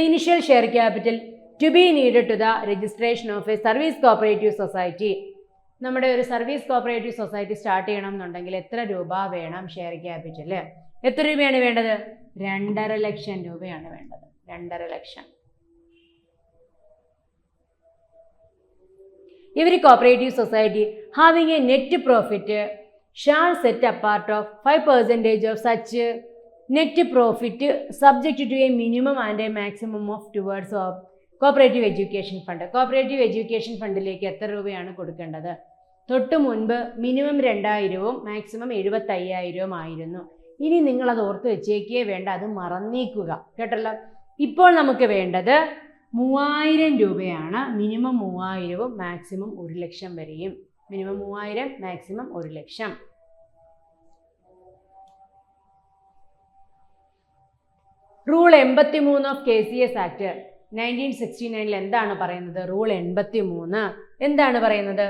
Initial share capital to be needed to the registration of a service cooperative society. നമ്മുടെ ഒരു service cooperative society start ചെയ്യണം എന്നുണ്ടെങ്കിൽ എത്ര രൂപ വേണം ഷെയർ ക്യാപിറ്റൽ? എത്ര രൂപയാണ് വേണ്ടത്? 2.5 ലക്ഷം രൂപയാണ് വേണ്ടത്. 2.5 ലക്ഷം. Every cooperative society having a net profit shall set apart of 5% of such net profit subject to a minimum and a maximum of towards of cooperative education fund. Cooperative education ഫണ്ടിലേക്ക് എത്ര രൂപയാണ് കൊടുക്കേണ്ടത്? തൊട്ട് മുൻപ് മിനിമം 2000 മാക്സിമം 75,000 ആയിരുന്നു. ഇനി നിങ്ങളത് ഓർത്ത് വെച്ചേക്കേ വേണ്ട, അത് മറന്നേക്കുക കേട്ടല്ലോ. ഇപ്പോൾ നമുക്ക് വേണ്ടത് 3000 രൂപയാണ്. മിനിമം 3000 മാക്സിമം 1 ലക്ഷം വരെയും. Minimum 3000 maximum 1 lakh. Rule 83 of KCS act 1969 എന്താണ് പറയുന്നത്? റൂൾ 83 എന്താണ് പറയുന്നത്?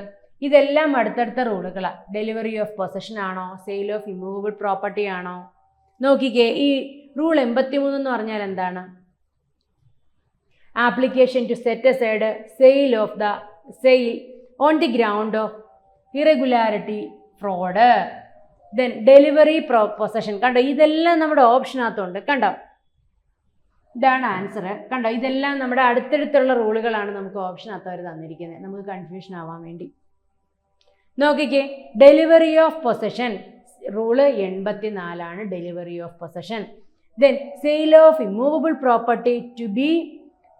ഇതെല്ലാം അടുത്തടുത്ത റൂളുകളാണ്. ഡെലിവറി ഓഫ് പൊസഷൻ ആണോ, സെയിൽ ഓഫ് ഇമ്മൂവബിൾ പ്രോപ്പർട്ടി ആണോ? നോക്കിക്കേ, ഈ റൂൾ 83 എന്ന് പറഞ്ഞാൽ എന്താണ്? Application to set aside sale of the sale on the ground of irregularity, fraud, then delivery possession. കണ്ടോ, ഇതെല്ലാം നമ്മുടെ ഓപ്ഷനകത്തുണ്ട്. കണ്ടോ, ഇതാണ് ആൻസർ. കണ്ടോ, ഇതെല്ലാം നമ്മുടെ അടുത്തടുത്തുള്ള റൂളുകളാണ് നമുക്ക് ഓപ്ഷനകത്ത് അവർ തന്നിരിക്കുന്നത്, നമുക്ക് കൺഫ്യൂഷൻ ആവാൻ വേണ്ടി. നോക്കിക്കേ, ഡെലിവറി ഓഫ് പൊസഷൻ റൂള് 84 ആണ്. Delivery of possession. Then sale of immovable property to be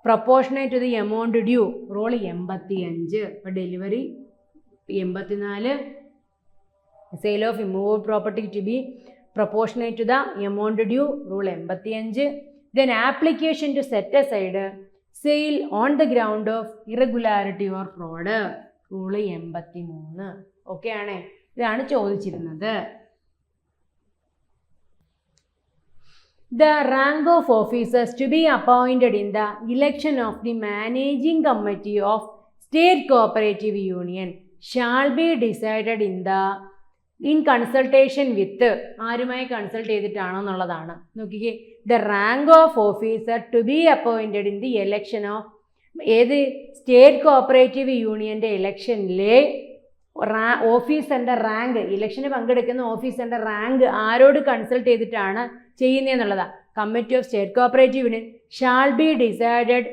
proportionate to the amount due rule 85. അപ്പോൾ delivery 84, sale of immovable property to be proportionate to the amount due rule 85. Then application to set aside sale on the ground of irregularity or fraud rule 83. Okay ആണേ, ഇതാണ് ചോദിച്ചിരുന്നത്. The rank of officers to be appointed in the election of the managing committee of State Cooperative Union shall be decided in consultation with, ആരുമായി consult ചെയ്തിട്ടാണോ എന്നുള്ളതാണ്. നോക്കിക്കേ, the rank of officer to be appointed in the election of ഏത് state cooperative യൂണിയൻ്റെ ഇലക്ഷനിലെ ഓഫീസറിൻ്റെ rank, ഇലക്ഷന് പങ്കെടുക്കുന്ന ഓഫീസറിൻ്റെ rank ആരോട് consult ചെയ്തിട്ടാണ് ചെയ്യുന്നതെന്നുള്ളതാണ്. Committee of state cooperative union shall be decided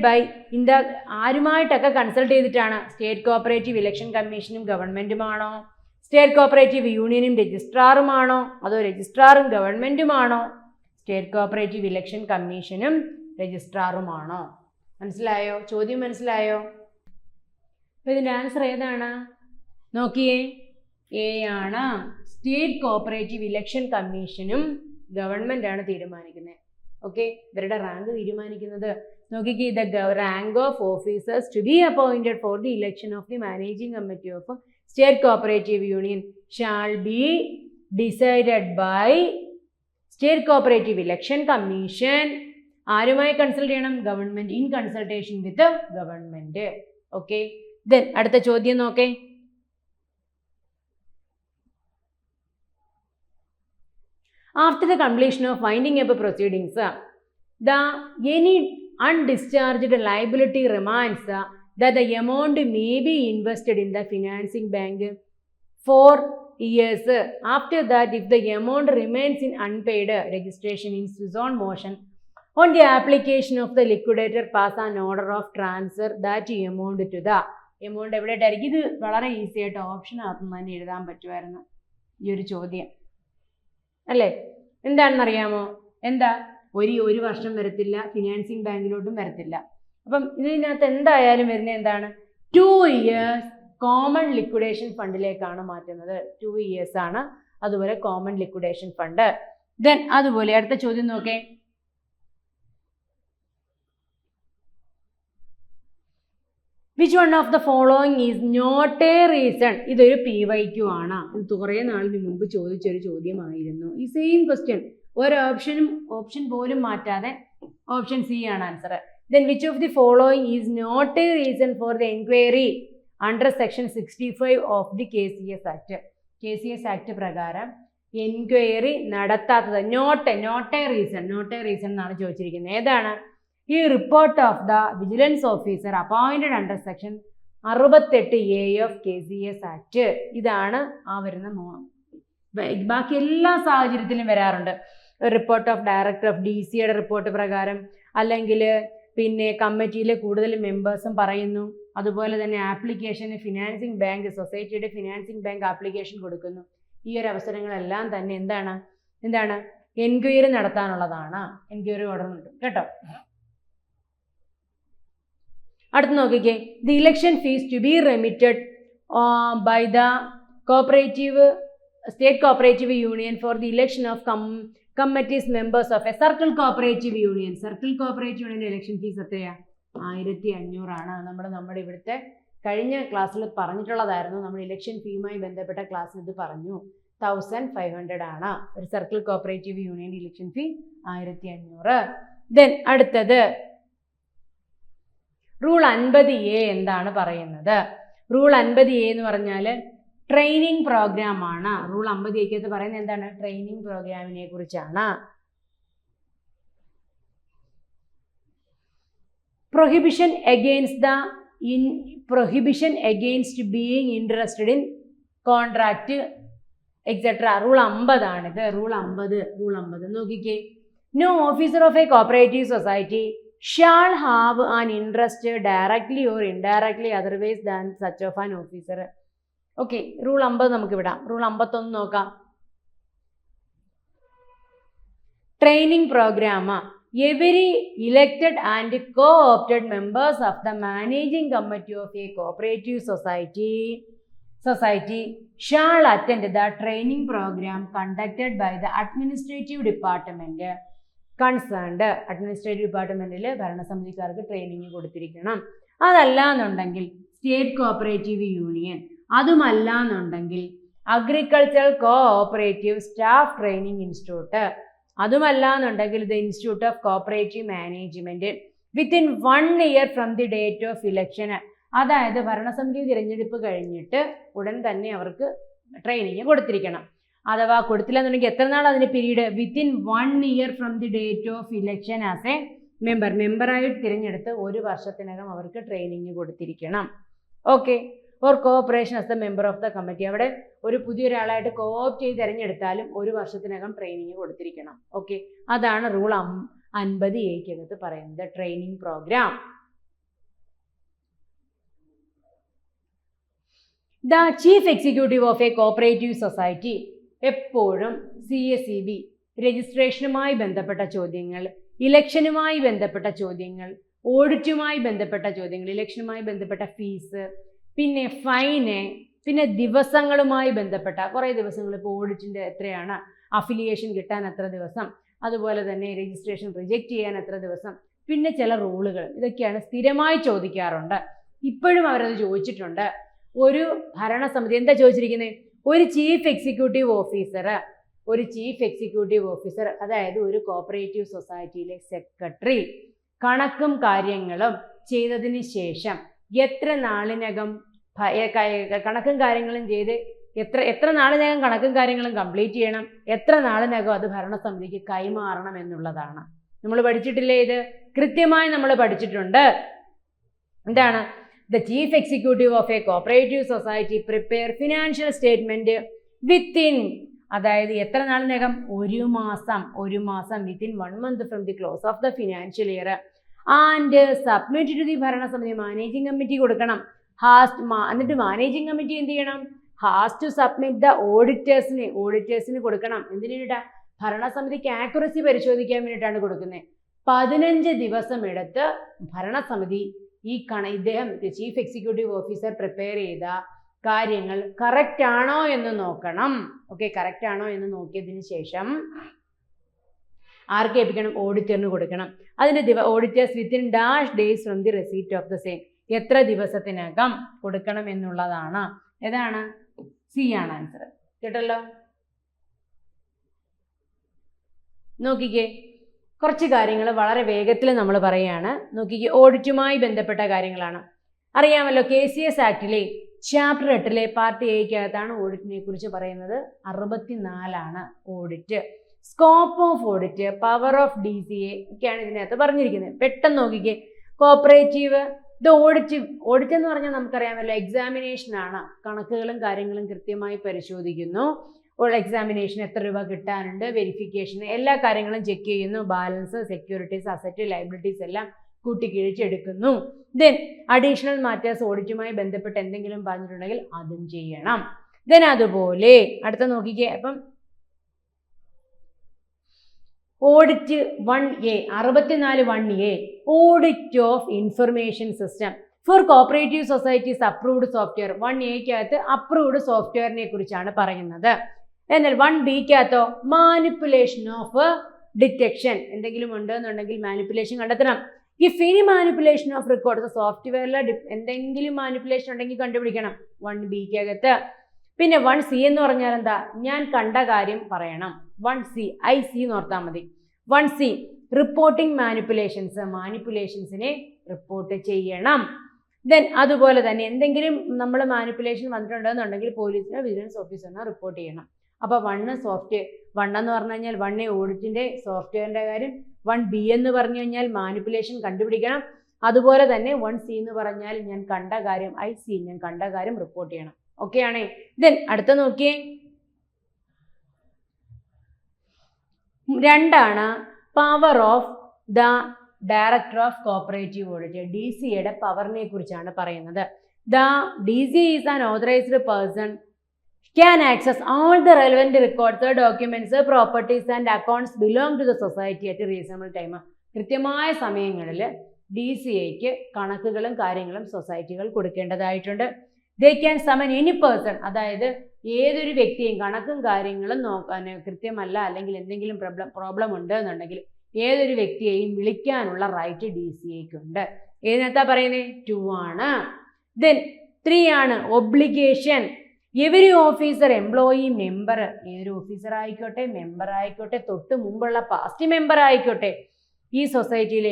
by in the, ആരുമായിട്ടൊക്കെ കൺസൾട്ട് ചെയ്തിട്ടാണ്? സ്റ്റേറ്റ് കോപ്പറേറ്റീവ് ഇലക്ഷൻ കമ്മീഷനും ഗവൺമെൻറ്റുമാണോ? സ്റ്റേറ്റ് കോപ്പറേറ്റീവ് യൂണിയനും രജിസ്ട്രാറുമാണോ? അതോ രജിസ്ട്രാറും ഗവൺമെൻറ്റുമാണോ? സ്റ്റേറ്റ് കോപ്പറേറ്റീവ് ഇലക്ഷൻ കമ്മീഷനും രജിസ്ട്രാറുമാണോ? മനസ്സിലായോ? ചോദ്യം മനസ്സിലായോ? അപ്പോൾ ഇതിൻ്റെ ആൻസർ ഏതാണ്? നോക്കിയേ, എ ആണ്. സ്റ്റേറ്റ് കോപ്പറേറ്റീവ് ഇലക്ഷൻ കമ്മീഷനും ഗവൺമെൻറ്റാണ് തീരുമാനിക്കുന്നത്. ഓക്കെ, ഇവരുടെ റാങ്ക് തീരുമാനിക്കുന്നത്. നോക്കിക്കേ, the rank of officers to be appointed for the election of the managing committee of state cooperative union shall be decided by state cooperative election commission. ആരുമായി consult ചെയ്യണം? Government, in consultation with government. Okay, then അടുത്ത ചോദ്യം നോക്കേ. After the completion of winding up proceedings, any undischarged liability remains that the amount may be invested in the financing bank for years. After that, if the amount remains in unpaid, registration in Swiss on motion on the application of the liquidator pass an order of transfer that amount to the amount. എവിടെയായിട്ടായിരിക്കും? ഇത് വളരെ easy ആയിട്ട് ഓപ്ഷനകത്ത് തന്നെ എഴുതാൻ പറ്റുമായിരുന്നു ഈ ഒരു ചോദ്യം അല്ലേ? എന്താണെന്നറിയാമോ? എന്താ, ഒരു വർഷം വരത്തില്ല, ഫിനാൻസിങ് ബാങ്കിലോട്ടും വരത്തില്ല. അപ്പം ഇതിനകത്ത് എന്തായാലും വരുന്നത് എന്താണ്? 2 years കോമൺ ലിക്വിഡേഷൻ ഫണ്ടിലേക്കാണ് മാറ്റുന്നത്. 2 years ആണ്. അതുപോലെ കോമൺ ലിക്വിഡേഷൻ ഫണ്ട്. ദെൻ അതുപോലെ അടുത്ത ചോദ്യം നോക്കേ. Which one of the following is not a reason? ഇതൊരു PYQ ആണ്. ഇത് കുറേ നാളിന് മുമ്പ് ചോദിച്ചൊരു ചോദ്യമായിരുന്നു. ഈ സെയിം ക്വസ്റ്റ്യൻ ഒരു ഓപ്ഷൻ പോലും മാറ്റാതെ ഓപ്ഷൻ സി ആണ് answer. Then which of the following is not a reason for the inquiry under section 65 of the KCS Act? KCS Act പ്രകാരം എൻക്വയറി നടത്താത്തത്. നോട്ട് എ റീസൺ എന്നാണ് ചോദിച്ചിരിക്കുന്നത്. ഏതാണ്? ഈ report of the vigilance officer appointed under section 68A of KCS act. ഇതാണ് ആ വരുന്ന ബാക്കി എല്ലാ സാഹചര്യത്തിലും വരാറുണ്ട്. റിപ്പോർട്ട് ഓഫ് ഡയറക്ടർ ഓഫ് DCയുടെ റിപ്പോർട്ട് പ്രകാരം, അല്ലെങ്കിൽ പിന്നെ കമ്മിറ്റിയിലെ കൂടുതൽ മെമ്പേഴ്സും പറയുന്നു. അതുപോലെ തന്നെ ആപ്ലിക്കേഷന് ഫിനാൻസിങ് ബാങ്ക്, സൊസൈറ്റിയുടെ ഫിനാൻസിങ് ബാങ്ക് ആപ്ലിക്കേഷൻ കൊടുക്കുന്നു. ഈ ഒരു അവസരങ്ങളെല്ലാം തന്നെ എന്താണ് എൻക്വയറി നടത്താനുള്ളതാണ്. എൻക്വയറി ഓർഡർ ഉണ്ട് കേട്ടോ. അടുത്ത് നോക്കിക്കേ, the election fees to be remitted by the state cooperative union for the election of committees members of a circle cooperative union. Circle cooperative യൂണിയൻ്റെ ഇലക്ഷൻ ഫീസ് എത്രയാണ്? 1500 ആണ്. നമ്മുടെ ഇവിടുത്തെ കഴിഞ്ഞ ക്ലാസ്സിൽ പറഞ്ഞിട്ടുള്ളതായിരുന്നു. നമ്മൾ ഇലക്ഷൻ ഫീയുമായി ബന്ധപ്പെട്ട ക്ലാസ്സിൽ ഇത് പറഞ്ഞു. 1500 ആണ് ഒരു സർക്കിൾ കോപ്പറേറ്റീവ് യൂണിയൻ്റെ ഇലക്ഷൻ ഫീ. 1500. ദെൻ അടുത്തത് റൂൾ 50A എന്താണ് പറയുന്നത്? റൂൾ 50A എന്ന് പറഞ്ഞാൽ ട്രെയിനിങ് പ്രോഗ്രാം ആണ്. റൂൾ 50A പറയുന്നത് എന്താണ്? ട്രെയിനിങ് പ്രോഗ്രാമിനെ കുറിച്ചാണ്. Prohibition against being interested in contract etcetera. Rule 50 ആണിത്. റൂൾ 50 നോക്കിക്കേ. No officer of a cooperative society shall have an interest directly or indirectly otherwise than such of an officer. Okay, rule 50 നമുക്ക് വിടാം. Rule 51 നോക്കാം. Training programme. Every elected and co-opted members of the managing committee of a cooperative society shall attend the training program conducted by the administrative department. Concerned administrative ഡിപ്പാർട്ട്മെൻറ്റിൽ ഭരണസമിതിക്കാർക്ക് training കൊടുത്തിരിക്കണം. അതല്ല എന്നുണ്ടെങ്കിൽ state cooperative union, അതുമല്ല എന്നുണ്ടെങ്കിൽ agricultural cooperative staff training institute, അതുമല്ല എന്നുണ്ടെങ്കിൽ the institute of cooperative management within 1 year from the date of election. അതായത് ഭരണസമിതി തിരഞ്ഞെടുപ്പ് കഴിഞ്ഞിട്ട് ഉടൻ തന്നെ അവർക്ക് ട്രെയിനിങ് കൊടുത്തിരിക്കണം. അഥവാ കൊടുത്തില്ല എന്നുണ്ടെങ്കിൽ എത്ര നാൾ അതിന് period? Within 1 year from the date of election as a മെമ്പറായിട്ട് തിരഞ്ഞെടുത്ത് 1 വർഷത്തിനകം അവർക്ക് ട്രെയിനിങ് കൊടുത്തിരിക്കണം. Okay. Or cooperation as the member of the committee. അവിടെ ഒരു പുതിയൊരാളായിട്ട് കോഓപ്റ്റ് ചെയ്ത് തിരഞ്ഞെടുത്താലും 1 വർഷത്തിനകം ട്രെയിനിങ് കൊടുത്തിരിക്കണം. ഓക്കെ, അതാണ് റൂൾ 50A പറയുന്നത്, training programme. The chief executive of a cooperative society എപ്പോഴും CSEB രജിസ്ട്രേഷനുമായി ബന്ധപ്പെട്ട ചോദ്യങ്ങൾ, ഇലക്ഷനുമായി ബന്ധപ്പെട്ട ചോദ്യങ്ങൾ, ഓഡിറ്റുമായി ബന്ധപ്പെട്ട ചോദ്യങ്ങൾ, ഇലക്ഷനുമായി ബന്ധപ്പെട്ട ഫീസ്, പിന്നെ ഫൈന്, പിന്നെ ദിവസങ്ങളുമായി ബന്ധപ്പെട്ട കുറേ ദിവസങ്ങൾ. ഇപ്പോൾ ഓഡിറ്റിൻ്റെ എത്രയാണ്, അഫിലിയേഷൻ കിട്ടാൻ എത്ര ദിവസം, അതുപോലെ തന്നെ രജിസ്ട്രേഷൻ റിജക്റ്റ് ചെയ്യാൻ എത്ര ദിവസം, പിന്നെ ചില റൂളുകൾ, ഇതൊക്കെയാണ് സ്ഥിരമായി ചോദിക്കാറുണ്ട്. ഇപ്പോഴും അവരത് ചോദിച്ചിട്ടുണ്ട്. ഒരു ഭരണസമിതി എന്താ ചോദിച്ചിരിക്കുന്നത്? ഒരു ചീഫ് എക്സിക്യൂട്ടീവ് ഓഫീസർ, അതായത് ഒരു കോപ്പറേറ്റീവ് സൊസൈറ്റിയിലെ സെക്രട്ടറി കണക്കും കാര്യങ്ങളും ചെയ്തതിന് ശേഷം എത്ര നാളിനകം കണക്കും കാര്യങ്ങളും ചെയ്ത് എത്ര നാളിനകം കണക്കും കാര്യങ്ങളും കംപ്ലീറ്റ് ചെയ്യണം, എത്ര നാളിനകം അത് ഭരണസമിതിക്ക് കൈമാറണം എന്നുള്ളതാണ്. നമ്മൾ പഠിച്ചിട്ടില്ലേ? ഇത് കൃത്യമായി നമ്മൾ പഠിച്ചിട്ടുണ്ട്. എന്താണ്? The chief executive of a cooperative society prepare financial statement within, അതായത് എത്ര നാളിനകം? 1 മാസം within 1 month from the close of the financial year and submit to the ഭരണസമിതി മാനേജിംഗ് കമ്മിറ്റി കൊടുക്കണം. എന്നിട്ട് മാനേജിംഗ് കമ്മിറ്റി എന്ത് ചെയ്യണം? ഹാസ് ടു സബ്മിറ്റ് ദ ഓഡിറ്റേഴ്സിന് കൊടുക്കണം. എന്തിനു വേണ്ടിയിട്ടാ? ഭരണസമിതിക്ക് ആക്യുറസി പരിശോധിക്കാൻ വേണ്ടിയിട്ടാണ് കൊടുക്കുന്നത്. 15 ദിവസം എടുത്ത് ഭരണസമിതി ഇദ്ദേഹം ചീഫ് എക്സിക്യൂട്ടീവ് ഓഫീസർ പ്രിപ്പയർ ചെയ്ത കാര്യങ്ങൾ കറക്റ്റ് ആണോ എന്ന് നോക്കണം. ഓക്കെ, കറക്റ്റ് ആണോ എന്ന് നോക്കിയതിന് ശേഷം ആർക്ക് ഏൽപ്പിക്കണം? ഓഡിറ്ററിന് കൊടുക്കണം. അതിൻ്റെ auditors within -days from the receipt of the same, എത്ര ദിവസത്തിനകം കൊടുക്കണം എന്നുള്ളതാണ്. ഏതാണ്? സി ആണ് ആൻസർ. കേട്ടല്ലോ? നോക്കിക്കേ, കുറച്ച് കാര്യങ്ങൾ വളരെ വേഗത്തിൽ നമ്മൾ പറയുകയാണ്. നോക്കിക്കേ, ഓഡിറ്റുമായി ബന്ധപ്പെട്ട കാര്യങ്ങളാണ്. അറിയാമല്ലോ, KCS ആക്ടിലെ ചാപ്റ്റർ 8 പാർട്ട് എക്കകത്താണ് ഓഡിറ്റിനെ കുറിച്ച് പറയുന്നത്. 64 audit. Scope of audit, power of DCA ഒക്കെയാണ് ഇതിനകത്ത് പറഞ്ഞിരിക്കുന്നത്. പെട്ടെന്ന് നോക്കിക്കേ. കോപ്പറേറ്റീവ് ഇത് ഓഡിറ്റ് എന്ന് പറഞ്ഞാൽ നമുക്കറിയാമല്ലോ, എക്സാമിനേഷൻ ആണ്. കണക്കുകളും കാര്യങ്ങളും കൃത്യമായി പരിശോധിക്കുന്നു. എക്സാമിനേഷൻ എത്ര രൂപ കിട്ടാനുണ്ട്, വെരിഫിക്കേഷൻ, എല്ലാ കാര്യങ്ങളും ചെക്ക് ചെയ്യുന്നു. ബാലൻസ്, സെക്യൂരിറ്റീസ്, അസറ്റ്, ലയബിലിറ്റീസ് എല്ലാം കൂട്ടിക്കിഴിച്ചെടുക്കുന്നു. ദെൻ അഡീഷണൽ മാറ്റേഴ്സ്, ഓഡിറ്റുമായി ബന്ധപ്പെട്ട് എന്തെങ്കിലും പറഞ്ഞിട്ടുണ്ടെങ്കിൽ അതും ചെയ്യണം. ദെൻ അതുപോലെ അടുത്ത നോക്കിക്കേ. അപ്പം audit 1A 64 1A audit of information system for cooperative societies approved software. 1Aക്കകത്ത് അപ്രൂവ്ഡ് സോഫ്റ്റ്വെയറിനെ കുറിച്ചാണ് പറയുന്നത്. എന്നാൽ 1Bക്കകത്തോ മാനിപ്പുലേഷൻ ഓഫ് ഡിറ്റക്ഷൻ, എന്തെങ്കിലും ഉണ്ടെന്നുണ്ടെങ്കിൽ മാനിപ്പുലേഷൻ കണ്ടെത്തണം. If any manipulation of records, സോഫ്റ്റ്വെയറിൽ എന്തെങ്കിലും മാനിപ്പുലേഷൻ ഉണ്ടെങ്കിൽ കണ്ടുപിടിക്കണം 1Bക്കകത്ത്. പിന്നെ 1C എന്ന് പറഞ്ഞാൽ എന്താ? ഞാൻ കണ്ട കാര്യം പറയണം. 1C IC എന്ന് ഓർത്താൽ മതി. 1C റിപ്പോർട്ടിംഗ് മാനിപ്പുലേഷൻസിനെ റിപ്പോർട്ട് ചെയ്യണം. ദെൻ അതുപോലെ തന്നെ എന്തെങ്കിലും നമ്മൾ മാനിപ്പുലേഷൻ വന്നിട്ടുണ്ടെന്നുണ്ടെങ്കിൽ പോലീസിനോ വിജിലൻസ് ഓഫീസറിനോ റിപ്പോർട്ട് ചെയ്യണം. അപ്പോൾ 1 എന്ന് പറഞ്ഞു കഴിഞ്ഞാൽ 1A ഓഡിറ്റിൻ്റെ സോഫ്റ്റ്വെയറിൻ്റെ കാര്യം, 1B എന്ന് പറഞ്ഞു കഴിഞ്ഞാൽ മാനിപ്പുലേഷൻ കണ്ടുപിടിക്കണം. അതുപോലെ തന്നെ 1C എന്ന് പറഞ്ഞാൽ ഞാൻ കണ്ട കാര്യം, IC ഞാൻ കണ്ട കാര്യം റിപ്പോർട്ട് ചെയ്യണം. ഓക്കെ ആണേ. ദെൻ അടുത്ത നോക്കിയേ. 2 power of the director of cooperative audit. DCയുടെ പവറിനെ കുറിച്ചാണ് പറയുന്നത്. The DC is an authorised person can access all the relevant records, documents, properties and accounts belong to the society at a reasonable time. കൃത്യമായ സമയങ്ങളിൽ DCAക്ക് കണക്കുകളും കാര്യങ്ങളും സൊസൈറ്റികൾ കൊടുക്കേണ്ടതായിട്ടുണ്ട്. They can summon any person, അതായത് ഏതൊരു വ്യക്തിയും കണക്കും കാര്യങ്ങളും നോക്കാൻ കൃത്യമല്ല അല്ലെങ്കിൽ എന്തെങ്കിലും പ്രോബ്ലം ഉണ്ട് എന്നുണ്ടെങ്കിൽ ഏതൊരു വ്യക്തിയെയും വിളിക്കാനുള്ള റൈറ്റ് DCAക്കുണ്ട്. ഏതിനകത്താ പറയുന്നത്? 2 ആണ്. Then 3 obligation. Every officer, employee, member, ഏതൊരു ഓഫീസർ ആയിക്കോട്ടെ, മെമ്പർ ആയിക്കോട്ടെ, തൊട്ട് മുമ്പുള്ള പാസ്റ്റ് മെമ്പർ ആയിക്കോട്ടെ, ഈ സൊസൈറ്റിയിൽ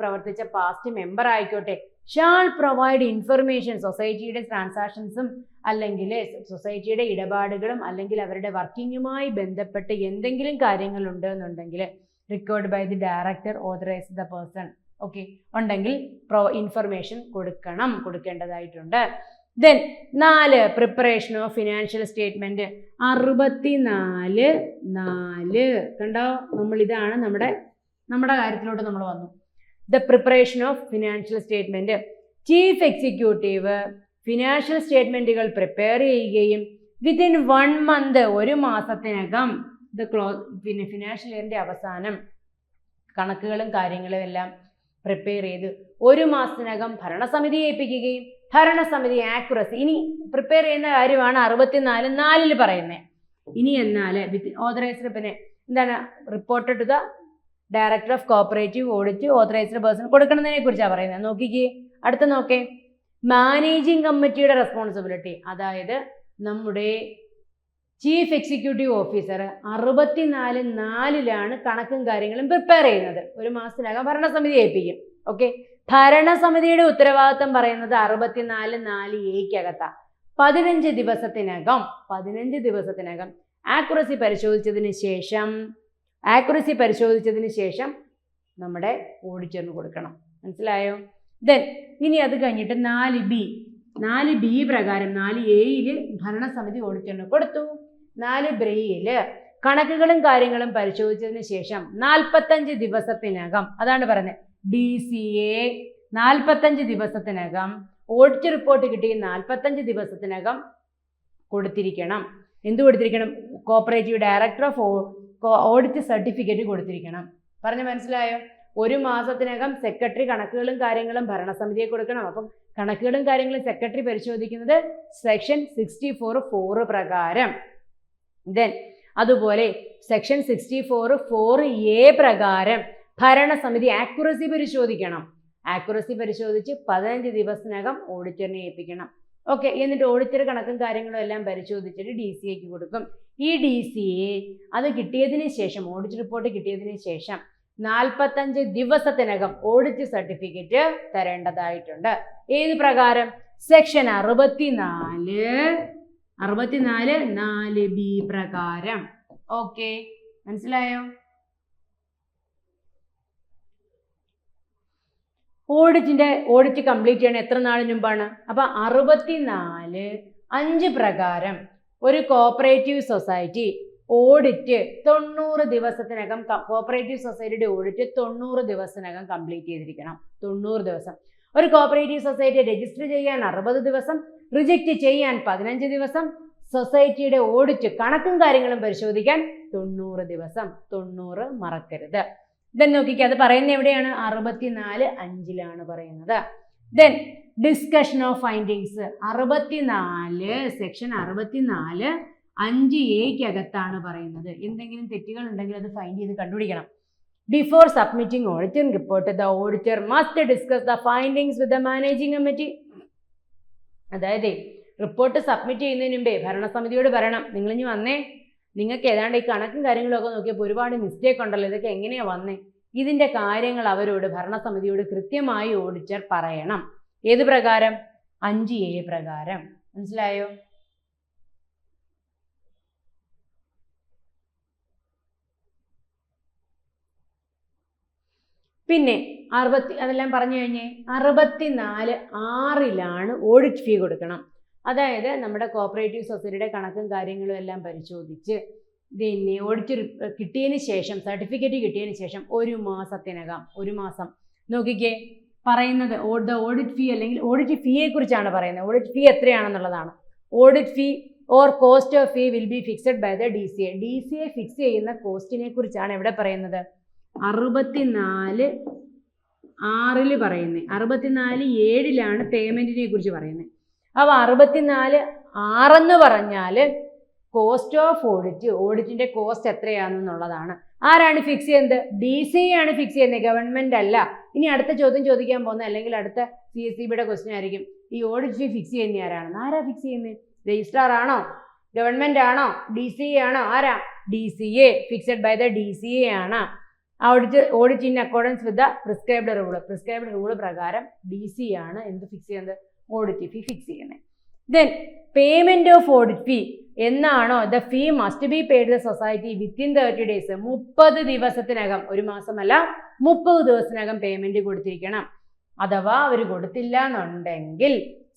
പ്രവർത്തിച്ച പാസ്റ്റ് മെമ്പർ ആയിക്കോട്ടെ, ഷാൾ പ്രൊവൈഡ് ഇൻഫർമേഷൻ, സൊസൈറ്റിയുടെ ട്രാൻസാക്ഷൻസും അല്ലെങ്കിൽ സൊസൈറ്റിയുടെ ഇടപാടുകളും അല്ലെങ്കിൽ അവരുടെ വർക്കിങ്ങുമായി ബന്ധപ്പെട്ട് എന്തെങ്കിലും കാര്യങ്ങളുണ്ട് എന്നുണ്ടെങ്കിൽ record by the director authorise the person okay ഉണ്ടെങ്കിൽ ഇൻഫർമേഷൻ കൊടുക്കേണ്ടതായിട്ടുണ്ട്. Then 4 preparation of financial statement. 64 കണ്ടോ? ഇതാണ് നമ്മുടെ കാര്യത്തിലോട്ട് നമ്മൾ വന്നു. The preparation of financial statement. Chief executive financial സ്റ്റേറ്റ്മെൻറ്റുകൾ പ്രിപ്പയർ ചെയ്യുകയും വിത്തിൻ 1 month 1 മാസത്തിനകം ഫിനാൻഷ്യൽ ഇയറിൻ്റെ അവസാനം കണക്കുകളും കാര്യങ്ങളും എല്ലാം പ്രിപ്പയർ ചെയ്ത് 1 മാസത്തിനകം ഭരണസമിതിയെ ഏൽപ്പിക്കുകയും ഭരണസമിതി ആക്യുറസി ഇനി പ്രിപ്പയർ ചെയ്യുന്ന കാര്യമാണ് 64 പറയുന്നത്. ഇനി എന്നാൽ വിത്ത് ഓതറൈസ്ഡ് പിന്നെ എന്താണ് reported to the director of cooperative audit authorised person കൊടുക്കുന്നതിനെ കുറിച്ചാണ് പറയുന്നത്. നോക്കിക്കേ, അടുത്ത നോക്കേ. മാനേജിങ് കമ്മിറ്റിയുടെ റെസ്പോൺസിബിലിറ്റി, അതായത് നമ്മുടെ ചീഫ് എക്സിക്യൂട്ടീവ് ഓഫീസർ 64/4 കണക്കും കാര്യങ്ങളും പ്രിപ്പയർ ചെയ്യുന്നത്. 1 മാസത്തിനകം ഭരണസമിതി ഏൽപ്പിക്കും. ഓക്കെ, ഭരണസമിതിയുടെ ഉത്തരവാദിത്തം പറയുന്നത് 64(4)A 15 ദിവസത്തിനകം ആക്യുറസി പരിശോധിച്ചതിന് ശേഷം നമ്മുടെ ഓഡിറ്ററിന് കൊടുക്കണം. മനസ്സിലായോ? ദെൻ ഇനി അത് കഴിഞ്ഞിട്ട് 4B പ്രകാരം 4Aയിൽ ഭരണസമിതി ഓഡിറ്ററിന് കൊടുത്തു. 4Bയിൽ കണക്കുകളും കാര്യങ്ങളും പരിശോധിച്ചതിന് ശേഷം 45 ദിവസത്തിനകം, അതാണ് പറയുന്നത് DCA 45 ദിവസത്തിനകം ഓഡിറ്റ് റിപ്പോർട്ട് കിട്ടി 45 ദിവസത്തിനകം കൊടുത്തിരിക്കണം. എന്ത് കൊടുത്തിരിക്കണം? Cooperative director of audit certificate കൊടുത്തിരിക്കണം. പറഞ്ഞ് മനസ്സിലായോ? 1 മാസത്തിനകം സെക്രട്ടറി കണക്കുകളും കാര്യങ്ങളും ഭരണസമിതിയെ കൊടുക്കണം. അപ്പം കണക്കുകളും കാര്യങ്ങളും സെക്രട്ടറി പരിശോധിക്കുന്നത് സെക്ഷൻ 64(4) പ്രകാരം. ദെൻ അതുപോലെ സെക്ഷൻ 64(4)A പ്രകാരം ഭരണസമിതി ആക്യുറസി പരിശോധിക്കണം. ആക്യുറസി പരിശോധിച്ച് 15 ദിവസത്തിനകം ഓഡിറ്ററിനെ ഏൽപ്പിക്കണം. ഓക്കെ, എന്നിട്ട് ഓഡിറ്റർ കണക്കും കാര്യങ്ങളും എല്ലാം പരിശോധിച്ചിട്ട് DCAക്ക് കൊടുക്കും. ഈ DCA അത് കിട്ടിയതിന് ശേഷം, ഓഡിറ്റ് റിപ്പോർട്ട് കിട്ടിയതിന് ശേഷം 45 ദിവസത്തിനകം ഓഡിറ്റ് സർട്ടിഫിക്കറ്റ് തരേണ്ടതായിട്ടുണ്ട്. ഏത് പ്രകാരം? സെക്ഷൻ 4 ബി പ്രകാരം. ഓക്കെ, മനസ്സിലായോ? ഓഡിറ്റ് കംപ്ലീറ്റ് ചെയ്യണം എത്ര നാളിന് മുമ്പാണ്? അപ്പൊ 64(5) പ്രകാരം ഒരു കോപ്പറേറ്റീവ് സൊസൈറ്റി ഓഡിറ്റ് 90 ദിവസത്തിനകം, കോപ്പറേറ്റീവ് സൊസൈറ്റിയുടെ ഓഡിറ്റ് 90 ദിവസത്തിനകം കംപ്ലീറ്റ് ചെയ്തിരിക്കണം. 90 ദിവസം. ഒരു കോപ്പറേറ്റീവ് സൊസൈറ്റി രജിസ്റ്റർ ചെയ്യാൻ 60 ദിവസം, റിജക്റ്റ് ചെയ്യാൻ 15 ദിവസം, സൊസൈറ്റിയുടെ ഓഡിറ്റ് കണക്കും കാര്യങ്ങളും പരിശോധിക്കാൻ 90 ദിവസം. 90 മറക്കരുത്. ദെൻ നോക്കിക്കുക, അത് പറയുന്നത് എവിടെയാണ്? 64(5) പറയുന്നത്. Then discussion of findings 64 section 64(5)(a)ക്കകത്താണ് പറയുന്നത്. എന്തെങ്കിലും തെറ്റുകൾ ഉണ്ടെങ്കിൽ അത് ഫൈൻഡ് ചെയ്ത് കണ്ടുപിടിക്കണം. Before submitting auditing report the auditor must discuss the findings with the managing committee. അതായത് റിപ്പോർട്ട് സബ്മിറ്റ് ചെയ്യുന്നതിന് മുമ്പേ ഭരണസമിതിയോട് പറയണം, നിങ്ങളിഞ്ഞ് വന്നേ, നിങ്ങൾക്ക് ഏതാണ്ട് ഈ കണക്കും കാര്യങ്ങളൊക്കെ നോക്കിയപ്പോൾ ഒരുപാട് മിസ്റ്റേക്ക് ഉണ്ടല്ലോ, ഇതൊക്കെ എങ്ങനെയാണ് വന്നേ? ഇതിൻ്റെ കാര്യങ്ങൾ അവരോട്, ഭരണസമിതിയോട് കൃത്യമായി ഓഡിറ്റർ പറയണം. ഏത് പ്രകാരം? 5A പ്രകാരം. മനസ്സിലായോ? പിന്നെ അതെല്ലാം പറഞ്ഞു കഴിഞ്ഞ് 64(6)ലാണ് ഓഡിറ്റ് ഫീ കൊടുക്കണം. അതായത് നമ്മുടെ കോപ്പറേറ്റീവ് സൊസൈറ്റിയുടെ കണക്കും കാര്യങ്ങളും എല്ലാം പരിശോധിച്ച് പിന്നെ ഓഡിറ്റ് കിട്ടിയതിന് ശേഷം, സർട്ടിഫിക്കറ്റ് കിട്ടിയതിന് ശേഷം 1 മാസത്തിനകം, 1 മാസം നോക്കിക്കേ പറയുന്നത് ഓഡിറ്റ് ഫീ അല്ലെങ്കിൽ ഓഡിറ്റ് ഫീയെ കുറിച്ചാണ് പറയുന്നത്. ഓഡിറ്റ് ഫീ എത്രയാണെന്നുള്ളതാണ്. Audit fee or cost of fee will be fixed by the DCA. DCA fix ചെയ്യുന്ന കോസ്റ്റിനെ കുറിച്ചാണ് എവിടെ പറയുന്നത്? 64(6) പറയുന്നത്. 64(7)ലാണ് പേയ്മെന്റിനെ കുറിച്ച് പറയുന്നത്. അപ്പോൾ 64(6) എന്ന് പറഞ്ഞാൽ കോസ്റ്റ് ഓഫ് ഓഡിറ്റിന്റെ കോസ്റ്റ് എത്രയാണെന്നുള്ളതാണ്. ആരാണ് ഫിക്സ് ചെയ്യുന്നത്? DCA ആണ് ഫിക്സ് ചെയ്യുന്നത്, ഗവൺമെന്റ് അല്ല. ഇനി അടുത്ത ചോദ്യം ചോദിക്കാൻ പോകുന്ന, അല്ലെങ്കിൽ അടുത്ത CSEBയുടെ ക്വസ്റ്റ്യൻ ആയിരിക്കും, ഈ ഓഡിറ്റ് ഫീ ഫിക്സ് ചെയ്യുന്ന ആരാണെന്ന്. ആരാ ഫിക്സ് ചെയ്യുന്നത്? രജിസ്ട്രാർ ആണോ? ഗവൺമെന്റ് ആണോ? DCA ആണോ? ആരാ? DCA. Fixed by the DCA ആണ്. Audit in accordance with the prescribed rule പ്രകാരം DCA ആണ് എന്ത് ഫിക്സ് ചെയ്യുന്നത്? ഓഡിറ്റ് ഫീ ഫിക്സ് ചെയ്യുന്നത്. Then payment of audit fee എന്നാണോ? The fee must be paid the society within 30 days. 30 ദിവസത്തിനകം, 1 മാസമല്ല 30 ദിവസത്തിനകം payment കൊടുത്തിരിക്കണം. അഥവാ അവർ കൊടുത്തില്ല എന്നുണ്ടെങ്കിൽ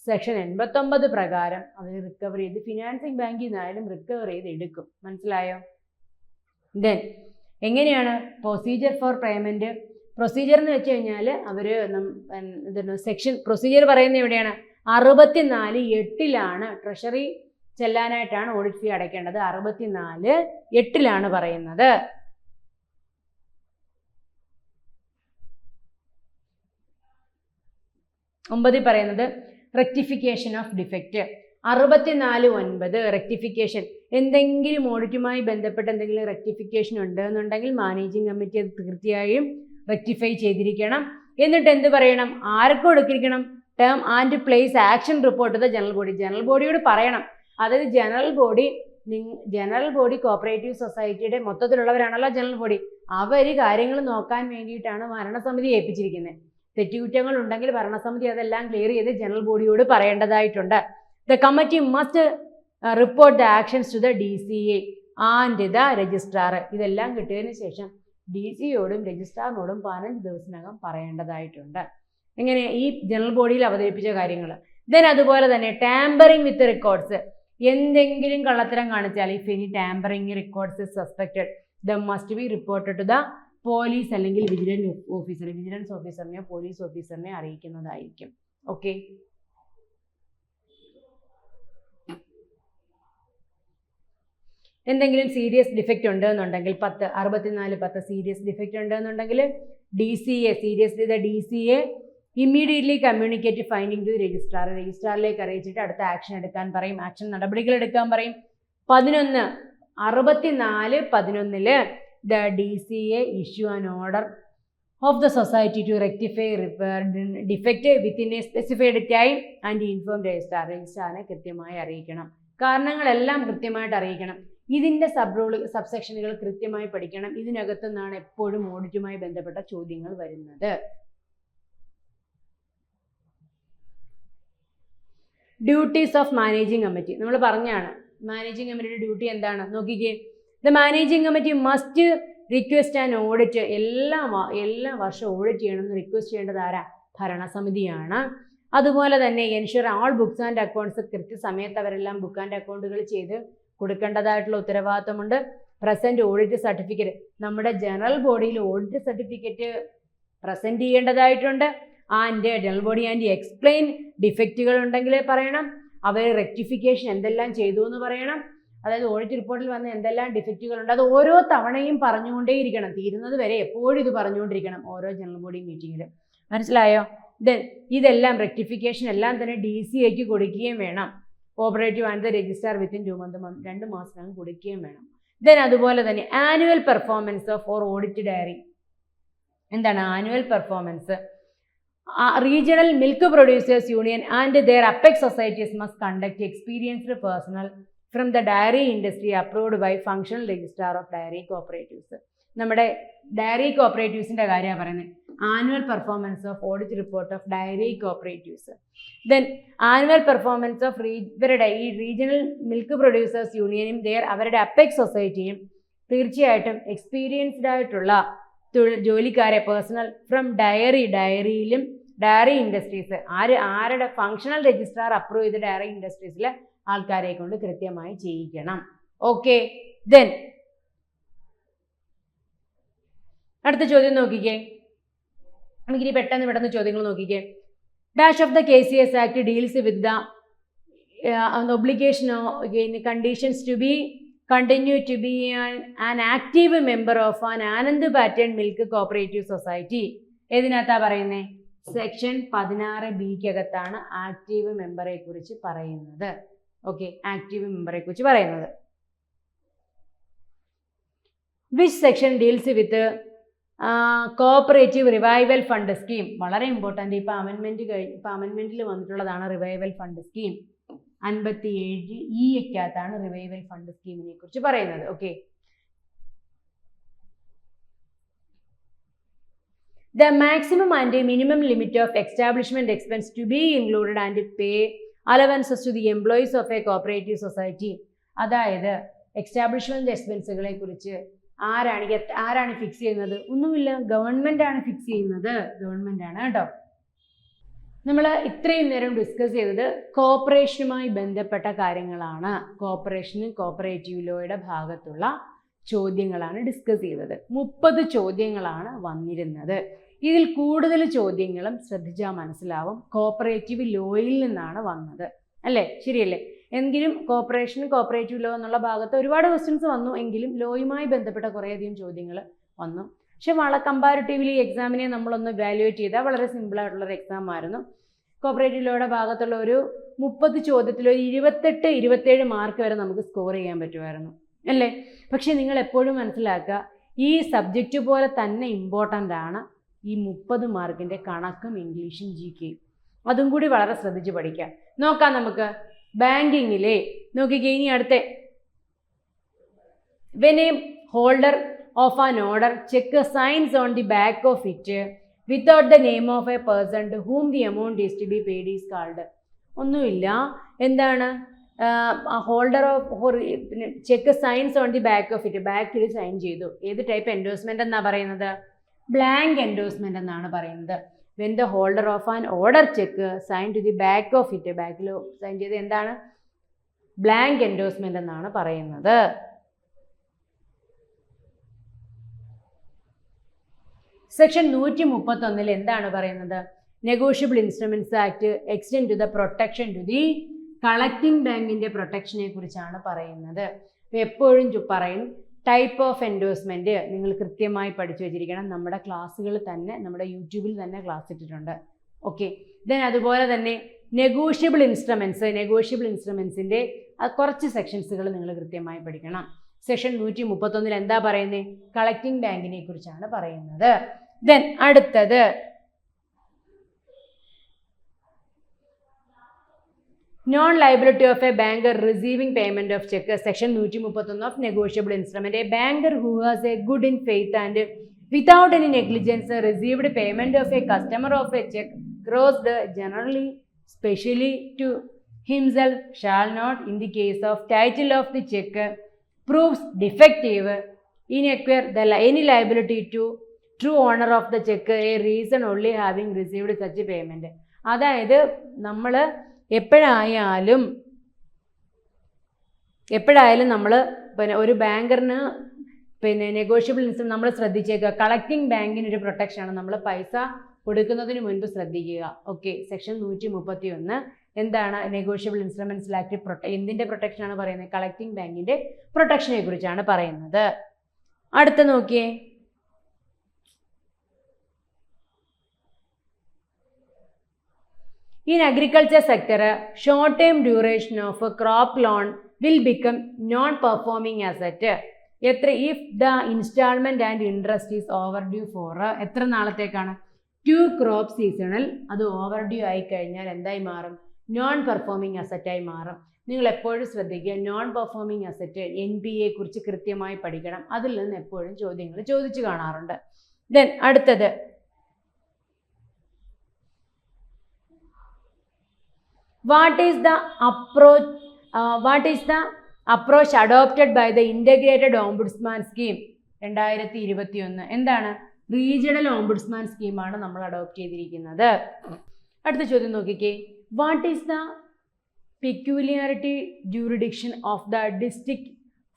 സെക്ഷൻ 89 പ്രകാരം അവർ റിക്കവർ ചെയ്ത്, ഫിനാൻസിങ് ബാങ്കിൽ നിന്നായാലും റിക്കവർ ചെയ്ത് എടുക്കും. മനസ്സിലായോ? ദെൻ എങ്ങനെയാണ് പ്രൊസീജിയർ ഫോർ പേയ്മെന്റ്? പ്രൊസീജിയർ എന്ന് വെച്ച് കഴിഞ്ഞാൽ അവർ സെക്ഷൻ പ്രൊസീജിയർ പറയുന്നത് എവിടെയാണ്? 64(8)ലാണ് ട്രഷറി ചെല്ലാനായിട്ടാണ് ഓഡിറ്റ് ഫീ അടയ്ക്കേണ്ടത്. 64(8)ലാണ് പറയുന്നത്. ഒമ്പതിൽ പറയുന്നത് റെക്ടിഫിക്കേഷൻ ഓഫ് ഡിഫക്റ്റ്. 64(9) റെക്ടിഫിക്കേഷൻ. എന്തെങ്കിലും ഓഡിറ്റുമായി ബന്ധപ്പെട്ട് എന്തെങ്കിലും റെക്ടിഫിക്കേഷൻ ഉണ്ടെന്നുണ്ടെങ്കിൽ മാനേജിംഗ് കമ്മിറ്റി അത് തീർച്ചയായും റെക്ടിഫൈ ചെയ്തിരിക്കണം. എന്നിട്ട് എന്ത് പറയണം? ആർക്ക് കൊടുത്തിരിക്കണം? Term and place action report the general body. General ബോഡിയോട് പറയണം. അതായത് ജനറൽ ബോഡി കോപ്പറേറ്റീവ് സൊസൈറ്റിയുടെ മൊത്തത്തിലുള്ളവരാണല്ലോ ജനറൽ ബോഡി. അവർ കാര്യങ്ങൾ നോക്കാൻ വേണ്ടിയിട്ടാണ് ഭരണസമിതി ഏൽപ്പിച്ചിരിക്കുന്നത്. തെറ്റുകുറ്റങ്ങൾ ഉണ്ടെങ്കിൽ ഭരണസമിതി അതെല്ലാം ക്ലിയർ ചെയ്ത് ജനറൽ ബോഡിയോട് പറയേണ്ടതായിട്ടുണ്ട്. The committee must report the actions to the DCA and the registrar. ഇതെല്ലാം കിട്ടിയതിന് ശേഷം DCയോടും രജിസ്ട്രാറിനോടും 15 ദിവസത്തിനകം പറയേണ്ടതായിട്ടുണ്ട്. എങ്ങനെ? ഈ ജനറൽ ബോഡിയിൽ അവതരിപ്പിച്ച കാര്യങ്ങൾ. ദെൻ അതുപോലെ തന്നെ ടാമ്പറിങ് വിത്ത് റെക്കോർഡ്സ്. എന്തെങ്കിലും കള്ളത്തരം കാണിച്ചാൽ, if any tampering records suspected the must be reported to the police അല്ലെങ്കിൽ വിജിലൻസ് ഓഫീസറിനെയോ പോലീസ് ഓഫീസറിനെ അറിയിക്കുന്നതായിരിക്കും. ഓക്കെ. എന്തെങ്കിലും സീരിയസ് ഡിഫക്റ്റ് ഉണ്ടെന്നുണ്ടെങ്കിൽ 64(10) സീരിയസ് ഡിഫക്റ്റ് ഉണ്ടെന്നുണ്ടെങ്കിൽ DCA immediately communicate finding to രജിസ്ട്രാറിലേക്ക് അറിയിച്ചിട്ട് അടുത്ത ആക്ഷൻ എടുക്കാൻ പറയും, ആക്ഷൻ നടപടികൾ എടുക്കാൻ പറയും. 64(11) the DCA issue an order of the society to rectify defect within a specified time and inform രജിസ്ട്രാറിനെ കൃത്യമായി അറിയിക്കണം. കാരണങ്ങളെല്ലാം കൃത്യമായിട്ട് അറിയിക്കണം. ഇതിൻ്റെ സബ്സെക്ഷനുകൾ കൃത്യമായി പഠിക്കണം. ഇതിനകത്തു നിന്നാണ് എപ്പോഴും ഓഡിറ്റുമായി ബന്ധപ്പെട്ട ചോദ്യങ്ങൾ വരുന്നത്. ഡ്യൂട്ടീസ് ഓഫ് മാനേജിങ് കമ്മിറ്റി നമ്മൾ പറഞ്ഞാണ്. മാനേജിങ് കമ്മിറ്റിയുടെ ഡ്യൂട്ടി എന്താണ് നോക്കിക്കേ. The managing committee must request and audit, എല്ലാ വർഷവും ഓഡിറ്റ് ചെയ്യണമെന്ന് റിക്വസ്റ്റ് ചെയ്യേണ്ടത് ആരാ? ഭരണസമിതിയാണ്. അതുപോലെ തന്നെ ensure all books and accounts, കൃത്യസമയത്ത് അവരെല്ലാം ബുക്ക് ആൻഡ് അക്കൗണ്ടുകൾ ചെയ്ത് കൊടുക്കേണ്ടതായിട്ടുള്ള ഉത്തരവാദിത്തമുണ്ട്. പ്രസൻറ്റ് ഓഡിറ്റ് സർട്ടിഫിക്കറ്റ്, നമ്മുടെ ജനറൽ ബോഡിയിൽ ഓഡിറ്റ് സർട്ടിഫിക്കറ്റ് പ്രസൻറ്റ് ചെയ്യേണ്ടതായിട്ടുണ്ട്. And general body and explain ഡിഫക്റ്റുകൾ ഉണ്ടെങ്കിൽ പറയണം. അവർ റെക്ടിഫിക്കേഷൻ എന്തെല്ലാം ചെയ്തു എന്ന് പറയണം. അതായത് ഓഡിറ്റ് റിപ്പോർട്ടിൽ വന്ന എന്തെല്ലാം ഡിഫക്റ്റുകളുണ്ട് അത് ഓരോ തവണയും പറഞ്ഞുകൊണ്ടേയിരിക്കണം. തീരുന്നത് വരെ എപ്പോഴും ഇത് പറഞ്ഞുകൊണ്ടിരിക്കണം ഓരോ ജനറൽ ബോഡി മീറ്റിങ്ങിൽ. മനസ്സിലായോ? ഇതെല്ലാം റെക്ടിഫിക്കേഷൻ എല്ലാം തന്നെ DCAക്ക് കൊടുക്കുകയും വേണം. Operative and the registrar within 2 months, 2 മാസത്തിനകം കൊടുക്കുകയും വേണം. അതുപോലെ തന്നെ annual performance for audit dairy. എന്താണ് annual performance? Regional milk producers union and their apex societies must conduct experienced personnel from the dairy industry approved by functional registrar of dairy cooperatives. നമ്മുടെ dairy കോപ്പറേറ്റീവ്സിൻ്റെ കാര്യമാണ് പറയുന്നത്. Annual performance of audit report of dairy cooperatives. Annual performance of ഇവരുടെ ഈ regional milk producers യൂണിയനും അവരുടെ apex സൊസൈറ്റിയും തീർച്ചയായിട്ടും experienced ആയിട്ടുള്ള ജോലിക്കാരെ പേഴ്സണൽ ഫ്രം ഡയറിയിലും ഡയറി ഇൻഡസ്ട്രീസ് ആരുടെ ഫങ്ഷണൽ രജിസ്ട്രാർ അപ്രൂവ് ചെയ്ത ഡയറി ഇൻഡസ്ട്രീസിലെ ആൾക്കാരെ കൊണ്ട് കൃത്യമായി ചെയ്യിക്കണം. ഓക്കെ. അടുത്ത ചോദ്യം നോക്കിക്കേ. നമുക്കിനി പെട്ടെന്ന് പെട്ടെന്ന് ചോദ്യങ്ങൾ നോക്കിക്കേ. Dash of the KCS act deals with the obligation conditions to be continue to be an active member of an Anand Pattern Milk Cooperative Society. ഏതിനകത്താ പറയുന്നത്? സെക്ഷൻ 16B ആക്റ്റീവ് മെമ്പറെ കുറിച്ച് പറയുന്നത്. ഓക്കെ, ആക്റ്റീവ് മെമ്പറെ കുറിച്ച് പറയുന്നത്. Which section deals with cooperative revival fund scheme? വളരെ important. ഇപ്പോൾ അമെൻമെൻറ്റിൽ വന്നിട്ടുള്ളതാണ് revival fund scheme. 57E revival fund സ്കീമിനെ കുറിച്ച് പറയുന്നത്. Okay. The maximum and minimum limit of establishment expense to be included and pay allowances to the employees of a cooperative society. അതായത് establishment എക്സ്പെൻസുകളെ കുറിച്ച് ആരാണ് ഫിക്സ് ചെയ്യുന്നത്? ഒന്നുമില്ല, ഗവൺമെന്റ് ആണ് fix ചെയ്യുന്നത്. ഗവൺമെന്റ് ആണ് കേട്ടോ. നമ്മൾ ഇത്രയും നേരം ഡിസ്കസ് ചെയ്തത് കോപ്പറേഷനുമായി ബന്ധപ്പെട്ട കാര്യങ്ങളാണ്. കോപ്പറേഷനും കോപ്പറേറ്റീവ് ലോയുടെ ഭാഗത്തുള്ള ചോദ്യങ്ങളാണ് ഡിസ്കസ് ചെയ്തത്. 30 ചോദ്യങ്ങളാണ് വന്നിരുന്നത്. ഇതിൽ കൂടുതൽ ചോദ്യങ്ങളും ശ്രദ്ധിച്ചാൽ മനസ്സിലാവും കോപ്പറേറ്റീവ് ലോയിൽ നിന്നാണ് വന്നത്, അല്ലേ? ശരിയല്ലേ? എങ്കിലും കോപ്പറേഷനും കോപ്പറേറ്റീവ് ലോ എന്നുള്ള ഭാഗത്ത് ഒരുപാട് ക്വസ്റ്റ്യൻസ് വന്നു. എങ്കിലും ലോയുമായി ബന്ധപ്പെട്ട കുറേയധികം ചോദ്യങ്ങൾ വന്നു. പക്ഷെ കമ്പാരിറ്റീവ്ലി എക്സാമിനെ നമ്മളൊന്ന് വാല്യുവേറ്റ് ചെയ്താൽ വളരെ സിമ്പിളായിട്ടുള്ളൊരു എക്സാം ആയിരുന്നു. കോപ്പറേറ്റീവ് ലോയുടെ ഭാഗത്തുള്ള ഒരു 30 ചോദ്യത്തിൽ ഒരു 28-27 മാർക്ക് വരെ നമുക്ക് സ്കോർ ചെയ്യാൻ പറ്റുമായിരുന്നു, അല്ലേ? പക്ഷെ നിങ്ങൾ എപ്പോഴും മനസ്സിലാക്കുക, ഈ സബ്ജക്റ്റ് പോലെ തന്നെ ഇമ്പോർട്ടൻ്റ് ആണ് ഈ 30 മാർക്കിൻ്റെ കണക്കും ഇംഗ്ലീഷും GK. അതും കൂടി വളരെ ശ്രദ്ധിച്ച് പഠിക്കാം. നോക്കാം നമുക്ക്. ബാങ്കിങ്ങിലെ നോക്കിക്കേ, ഇനി അടുത്ത when a holder of an order check signs on the back of it without the name of a person to whom the amount is to be paid is called. ഒന്നുമില്ല, എന്താണ്? Holder of cheque signs on the back of it, ബാക്കിൽ sign ചെയ്തു. ഏത് type endorsement എന്നാണ് പറയുന്നത്? Blank endorsement എന്നാണ് പറയുന്നത്. When the holder of an order cheque sign to the back of it, ബാക്കിൽ സൈൻ ചെയ്ത് എന്താണ്? ബ്ലാങ്ക് എൻഡോഴ്സ്മെന്റ് എന്നാണ് പറയുന്നത്. സെക്ഷൻ 131 എന്താണ് പറയുന്നത്? Negotiable instruments act extend to the protection to the collecting ബാങ്കിന്റെ പ്രൊട്ടക്ഷനെ കുറിച്ചാണ് പറയുന്നത്. എപ്പോഴും പറയും ടൈപ്പ് ഓഫ് എൻഡോഴ്സ്മെന്റ് നിങ്ങൾ കൃത്യമായി പഠിച്ചു വെച്ചിരിക്കണം. നമ്മുടെ ക്ലാസ്സുകൾ തന്നെ നമ്മുടെ യൂട്യൂബിൽ തന്നെ ക്ലാസ് ഇട്ടിട്ടുണ്ട്. ഓക്കെ. അതുപോലെ തന്നെ നെഗോഷ്യബിൾ ഇൻസ്ട്രുമെന്റ്സിന്റെ കുറച്ച് സെക്ഷൻസുകൾ നിങ്ങൾ കൃത്യമായി പഠിക്കണം. സെക്ഷൻ 131 എന്താ പറയുന്നത്? കളക്ടിംഗ് ബാങ്കിനെ കുറിച്ചാണ് പറയുന്നത്. അടുത്തത് non liability of a banker receiving payment of cheque. Section 131 of negotiable instrument. A banker who has a good in faith and without any negligence received payment of a customer of a cheque crossed generally specially to himself shall not, in the case of title of the check, proves defective, inacquire any liability to true owner of the check a reason only having received such payment. അതായത് നമ്മൾ എപ്പോഴായാലും നമ്മൾ പിന്നെ ഒരു ബാങ്കറിന് പിന്നെ negotiable instrument നമ്മൾ ശ്രദ്ധിച്ചേക്കുക. Collecting ബാങ്കിന് ഒരു പ്രൊട്ടക്ഷനാണ്, നമ്മൾ പൈസ കൊടുക്കുന്നതിന് മുൻപ് ശ്രദ്ധിക്കുക. ഓക്കെ, സെക്ഷൻ 131 എന്താണ്? നെഗോഷ്യബിൾ ഇൻസ്ട്രുമെന്റ്സ് ആക്ട് എന്തിന്റെ പ്രൊട്ടക്ഷനാണ് പറയുന്നത്? കളക്റ്റിംഗ് ബാങ്കിന്റെ പ്രൊട്ടക്ഷനെ കുറിച്ചാണ് പറയുന്നത്. അടുത്ത നോക്കിയേ, in agriculture sector, short term duration of a crop loan will become non-performing asset. if the installment and interest is overdue for എത്ര നാളത്തേക്കാണ്? 2 crop seasonal. അത് overdue ആയി കഴിഞ്ഞാൽ എന്തായി മാറും? നോൺ പെർഫോമിംഗ് അസറ്റായി മാറും. നിങ്ങൾ എപ്പോഴും ശ്രദ്ധിക്കുക, നോൺ പെർഫോമിംഗ് അസറ്റ് NPA കുറിച്ച് കൃത്യമായി പഠിക്കണം. അതിൽ നിന്ന് എപ്പോഴും ചോദ്യങ്ങൾ ചോദിച്ചു കാണാറുണ്ട്. ദെൻ അടുത്തത്, what is the approach adopted by the integrated ombudsman scheme 2021? എന്താണ്? റീജിയണൽ ഓംബുഡ്സ്മാൻ സ്കീമാണ് നമ്മൾ അഡോപ്റ്റ് ചെയ്തിരിക്കുന്നത്. അടുത്ത ചോദ്യം നോക്കിക്കേ, what is the peculiarity jurisdiction of the district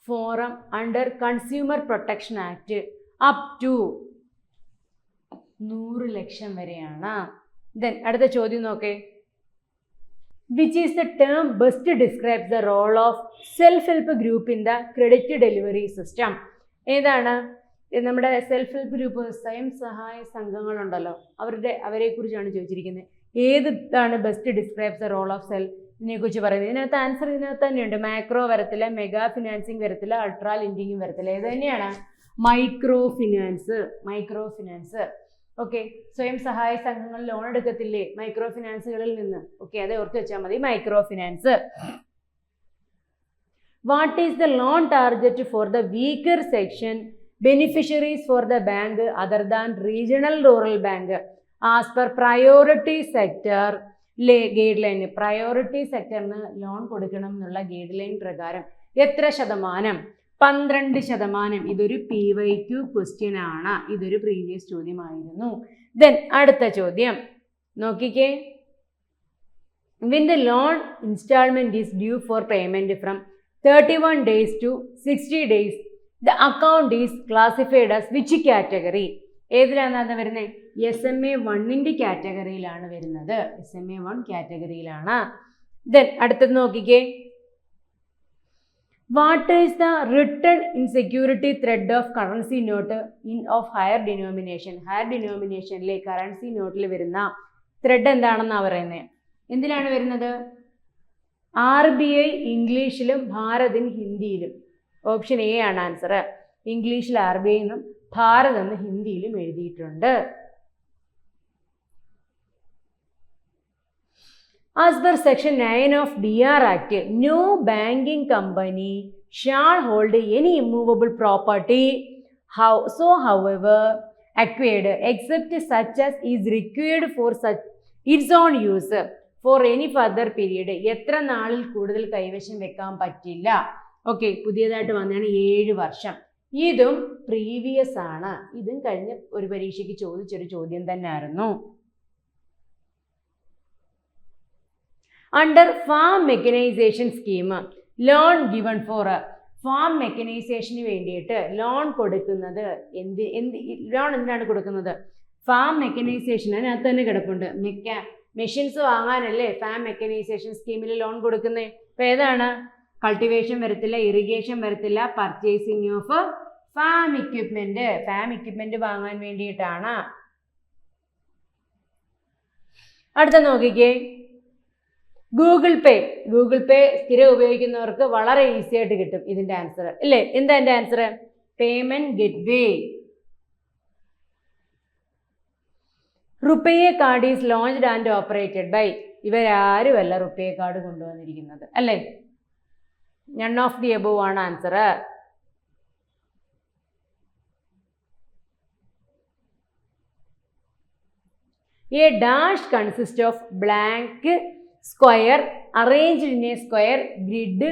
forum under consumer protection act up to 100 lakh വരെയാണ്. ദെൻ അടുത്ത ചോദ്യം നോക്കേ, which is the term best describes the role of self-help group in the credit delivery system? ഏതാണ്? നമ്മുടെ self help group, സ്വയം സഹായ സംഘങ്ങളുണ്ടല്ലോ, അവരെ കുറിച്ചാണ് ചോദിച്ചിരിക്കുന്നത്. ഏതാണ് best describes the role of self? ഇതിനെക്കുറിച്ച് പറയുന്നത്. ഇതിനകത്ത് ആൻസർ ഇതിനകത്ത് തന്നെയുണ്ട്. മാക്രോ വരത്തില്ല, മെഗാ ഫിനാൻസിങ് വരത്തില്ല, അൾട്രാ ലെൻഡിങ്ങും വരത്തില്ല. ഏത് തന്നെയാണ്? Micro finance. ഓക്കെ, സ്വയം സഹായ സംഘങ്ങൾ ലോൺ എടുക്കത്തില്ലേ മൈക്രോ ഫിനാൻസുകളിൽ നിന്ന്? ഓക്കെ, അത് ഓർത്ത് വെച്ചാൽ മതി, micro finance. What is the loan target for the weaker section beneficiaries for the bank other than regional rural bank as per priority sector guideline? Priority സെക്ടറിന് loan കൊടുക്കണം എന്നുള്ള guide line പ്രകാരം എത്ര ശതമാനം? 12%. ഇതൊരു PYQ ക്വസ്റ്റ്യൻ ആണ്, ഇതൊരു previous ചോദ്യമായിരുന്നു. Then അടുത്ത ചോദ്യം നോക്കിക്കേ, when the loan installment is due for payment from 31 days to 60 days, the account is classified as which category? ഏതിലാണ് അത് വരുന്നത്? SMA1ന്റെ കാറ്റഗറിയിലാണ് വരുന്നത്. SMA1 കാറ്റഗറിയിലാണ്. ദെൻ അടുത്തത് നോക്കിക്കേ, what is the written in security thread of currency note of higher denomination? Higher ഡിനോമിനേഷനിലെ currency നോട്ടിൽ വരുന്ന thread എന്താണെന്നാണ് പറയുന്നത്? എന്തിലാണ് വരുന്നത്? RBI ഇംഗ്ലീഷിലും ഭാരതിൻ ഹിന്ദിയിലും. ഓപ്ഷൻ എ ആണ് ആൻസർ. ഇംഗ്ലീഷിൽ RBI എന്നും ഭാരത് എന്ന് ഹിന്ദിയിലും എഴുതിയിട്ടുണ്ട്. As per section 9 of DR Act, no banking company shall hold any immovable property, however acquired, except such as is required for such its own use for any further period. എത്ര നാളിൽ കൂടുതൽ കൈവശം വെക്കാൻ പറ്റില്ല. ഓക്കെ, പുതിയതായിട്ട് വന്നതാണ് 7 വർഷം. ഇതും പ്രീവിയസ് ആണ്. ഇതും കഴിഞ്ഞ ഒരു പരീക്ഷയ്ക്ക് ചോദിച്ചൊരു ചോദ്യം തന്നെ ആയിരുന്നു. Under farm mechanisation scheme, loan given for farm മെക്കനൈസേഷന് വേണ്ടിയിട്ട് ലോൺ കൊടുക്കുന്നത് ലോൺ എന്തിനാണ് കൊടുക്കുന്നത്? ഫാം മെക്കനൈസേഷൻ അതിനകത്ത് തന്നെ കിടപ്പുണ്ട്. മെഷീൻസ് വാങ്ങാനല്ലേ ഫാം മെക്കനൈസേഷൻ സ്കീമിൽ ലോൺ കൊടുക്കുന്നത്. അപ്പോൾ ഏതാണ്? കൾട്ടിവേഷൻ വരത്തില്ല, ഇറിഗേഷൻ വരത്തില്ല, പർച്ചേസിങ് ഓഫ് ഫാം ഇക്വിപ്മെന്റ് വാങ്ങാൻ വേണ്ടിയിട്ടാണ്. അടുത്ത നോക്കിക്കേ, ഗൂഗിൾ പേ സ്ഥിരം ഉപയോഗിക്കുന്നവർക്ക് വളരെ ഈസി ആയിട്ട് കിട്ടും ഇതിന്റെ ആൻസർ അല്ലേ? എന്താ എൻ്റെ answer? Payment gateway. RuPay card is launched and operated by, ഇവരാരുമല്ല റുപേ കാർഡ് കൊണ്ടുവന്നിരിക്കുന്നത് അല്ലേ? നൺ ഓഫ് ദി എബോവ് ആണ് answer. A dash consists of blank square arranged in a square grid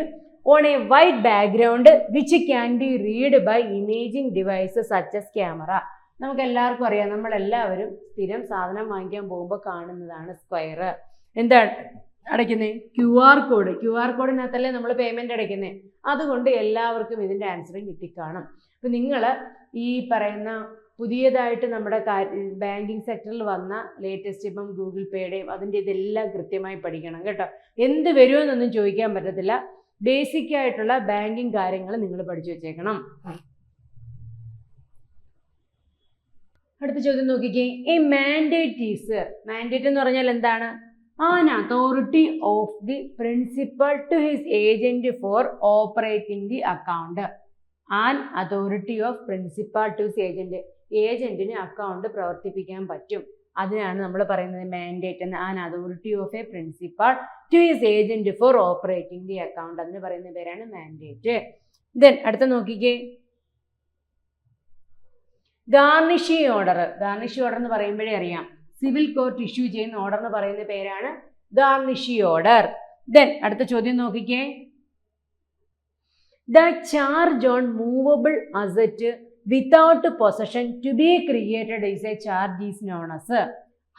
on a white background which can be read by imaging devices such as camera. നമുക്ക് എല്ലാവർക്കും അറിയാം, നമ്മളെല്ലാവരും സ്ഥിരം സാധനം വാങ്ങിക്കാൻ പോകുമ്പോൾ കാണുന്നതാണ് സ്ക്വയർ. എന്താണ് അടയ്ക്കുന്നത്? QR code. QR കോഡിനകത്തല്ലേ നമ്മൾ പേയ്മെൻറ്റ് അടയ്ക്കുന്നത്. അതുകൊണ്ട് എല്ലാവർക്കും ഇതിൻ്റെ ആൻസറും കിട്ടിക്കാണും. അപ്പം നിങ്ങൾ ഈ പറയുന്ന പുതിയതായിട്ട് നമ്മുടെ ബാങ്കിങ് സെക്ടറിൽ വന്ന ലേറ്റസ്റ്റ് ഇപ്പം ഗൂഗിൾ പേയുടെയും അതിൻ്റെ ഇതെല്ലാം കൃത്യമായി പഠിക്കണം കേട്ടോ. എന്ത് വരുമെന്നൊന്നും ചോദിക്കാൻ പറ്റത്തില്ല. ബേസിക് ആയിട്ടുള്ള ബാങ്കിങ് കാര്യങ്ങൾ നിങ്ങൾ പഠിച്ചു വെച്ചേക്കണം. അടുത്ത ചോദ്യം നോക്കിക്കേ. എ മാൻഡേറ്റ് ഈസ്, മാൻഡേറ്റ് എന്ന് പറഞ്ഞാൽ എന്താണ്? An authority of the principal to his agent for operating the account. An authority of principal to his agent, ഏജന്റിന് അക്കൗണ്ട് പ്രവർത്തിപ്പിക്കാൻ പറ്റും. അതിനാണ് നമ്മൾ പറയുന്നത് മാൻഡേറ്റ് എന്ന്. An authority of a principal to his agent for operating the account, അതിന് പറയുന്ന പേരാണ് മാൻഡേറ്റ്. ദെൻ അടുത്ത നോക്കിക്കേ. Garnishee order. ഗാർണിഷി ഓർഡർ എന്ന് പറയുമ്പോഴേ അറിയാം, സിവിൽ കോർട്ട് ഇഷ്യൂ ചെയ്യുന്ന ഓർഡർ എന്ന് പറയുന്ന പേരാണ് ഗാർണിഷി ഓർഡർ. ദെൻ അടുത്ത ചോദ്യം നോക്കിക്കേ. The charge on movable asset without possession to be created is a charge is known as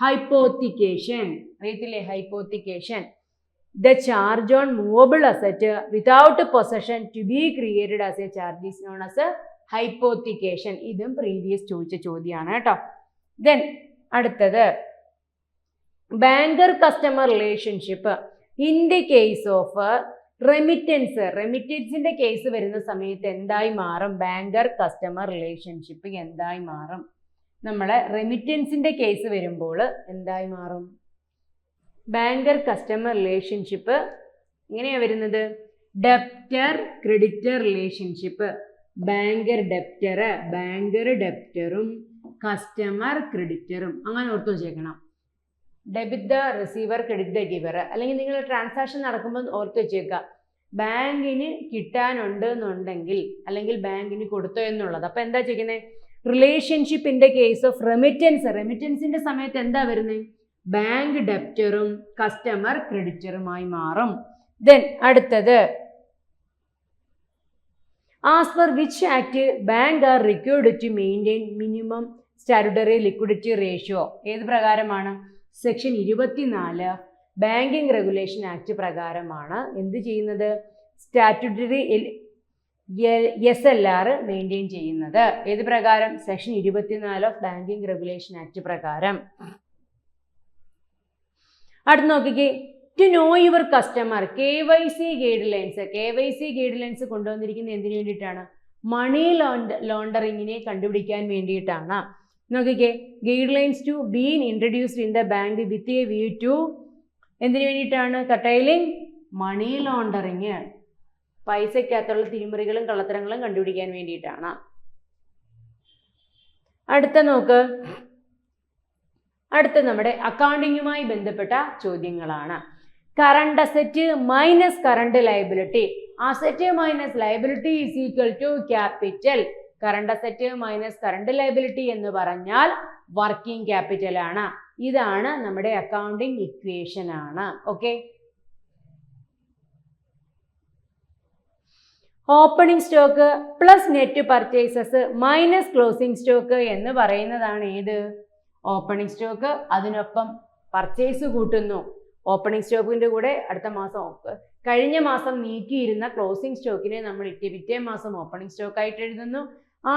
hypothecation. അറിയത്തില്ലേ hypothecation? The charge on movable asset without possession to be created as a charge is known as hypothecation. ഇതും previous ചോദിച്ച ചോദ്യമാണ് കേട്ടോ. Then അടുത്തത് banker customer relationship in the case of remittance. റെമിറ്റൻസിന്റെ case വരുന്ന സമയത്ത് എന്തായി മാറും? ബാങ്കർ കസ്റ്റമർ റിലേഷൻഷിപ്പ് എന്തായി മാറും? നമ്മളെ റെമിറ്റൻസിന്റെ കേസ് വരുമ്പോൾ എന്തായി മാറും? ബാങ്കർ കസ്റ്റമർ റിലേഷൻഷിപ്പ് എങ്ങനെയാണ് വരുന്നത്? Debtor creditor relationship. Banker debtor, banker ഡെപ്റ്ററും കസ്റ്റമർ ക്രെഡിറ്ററും അങ്ങനെ ഓർത്ത് വെച്ചേക്കണം. Debit the receiver, credit the giver. അല്ലെങ്കിൽ നിങ്ങൾ ട്രാൻസാക്ഷൻ നടക്കുമ്പോൾ ഓർത്ത് വെച്ചേക്കുക, ബാങ്കിന് കിട്ടാനുണ്ട് എന്നുണ്ടെങ്കിൽ അല്ലെങ്കിൽ ബാങ്കിന് കൊടുത്തോ എന്നുള്ളത്. അപ്പോൾ എന്താ ചെയ്യുന്നത്? റിലേഷൻഷിപ്പിൻ്റെ കേസ് ഓഫ് റെമിറ്റൻസ്, റെമിറ്റൻസിൻ്റെ സമയത്ത് എന്താ വരുന്നത്? ബാങ്ക് ഡെപ്റ്ററും കസ്റ്റമർ ക്രെഡിറ്ററുമായി മാറും. ദെൻ അടുത്തത് as per which act bank are required to maintain minimum statutory liquidity ratio. ഏത് പ്രകാരമാണ്? സെക്ഷൻ 24 ബാങ്കിങ് റെഗുലേഷൻ ആക്ട് പ്രകാരമാണ് എന്ത് ചെയ്യുന്നത്? സ്റ്റാറ്റ്യൂട്ടറി SLR മെയിൻറ്റെയിൻ ചെയ്യുന്നത്. ഏത് പ്രകാരം? Section 24 of banking regulation act പ്രകാരം. അടുത്ത് നോക്കിക്കേ. To know your customer KYC guidelines. KYC guidelines കൊണ്ടുവന്നിരിക്കുന്നത് എന്തിനു വേണ്ടിയിട്ടാണ്? മണി ലോണ്ടറിങ്ങിനെ കണ്ടുപിടിക്കാൻ വേണ്ടിയിട്ടാണ്. നോക്കിക്കേ. Guidelines to been introduced in the bank with a view to എന്തിനു വേണ്ടിയിട്ടാണ്? കട്ടൈലിംഗ് മണി ലോണ്ടറിങ്, പൈസയ്ക്കകത്തുള്ള തിരിമറികളും കള്ളത്തരങ്ങളും കണ്ടുപിടിക്കാൻ വേണ്ടിയിട്ടാണ്. അടുത്ത നോക്ക്. അടുത്ത നമ്മുടെ അക്കൗണ്ടിങ്ങുമായി ബന്ധപ്പെട്ട ചോദ്യങ്ങളാണ്. Current asset minus current liability. Asset minus liability is equal to capital. Current asset minus current liability എന്ന് പറഞ്ഞാൽ വർക്കിംഗ് ക്യാപിറ്റൽ ആണ്. ഇതാണ് നമ്മുടെ അക്കൗണ്ടിങ് ഇക്വേഷൻ ആണ്. Okay. Opening stock plus net purchases minus closing stock എന്ന് പറയുന്നതാണ് ഏത്? Opening stock. അതിനൊപ്പം പർച്ചേസ് കൂട്ടുന്നു. ഓപ്പണിംഗ് സ്റ്റോക്കിൻ്റെ കൂടെ അടുത്ത മാസം കഴിഞ്ഞ മാസം നീക്കിയിരുന്ന ക്ലോസിംഗ് സ്റ്റോക്കിനെ നമ്മൾ പിറ്റേ മാസം ഓപ്പണിംഗ് സ്റ്റോക്കായിട്ട് എഴുതുന്നു.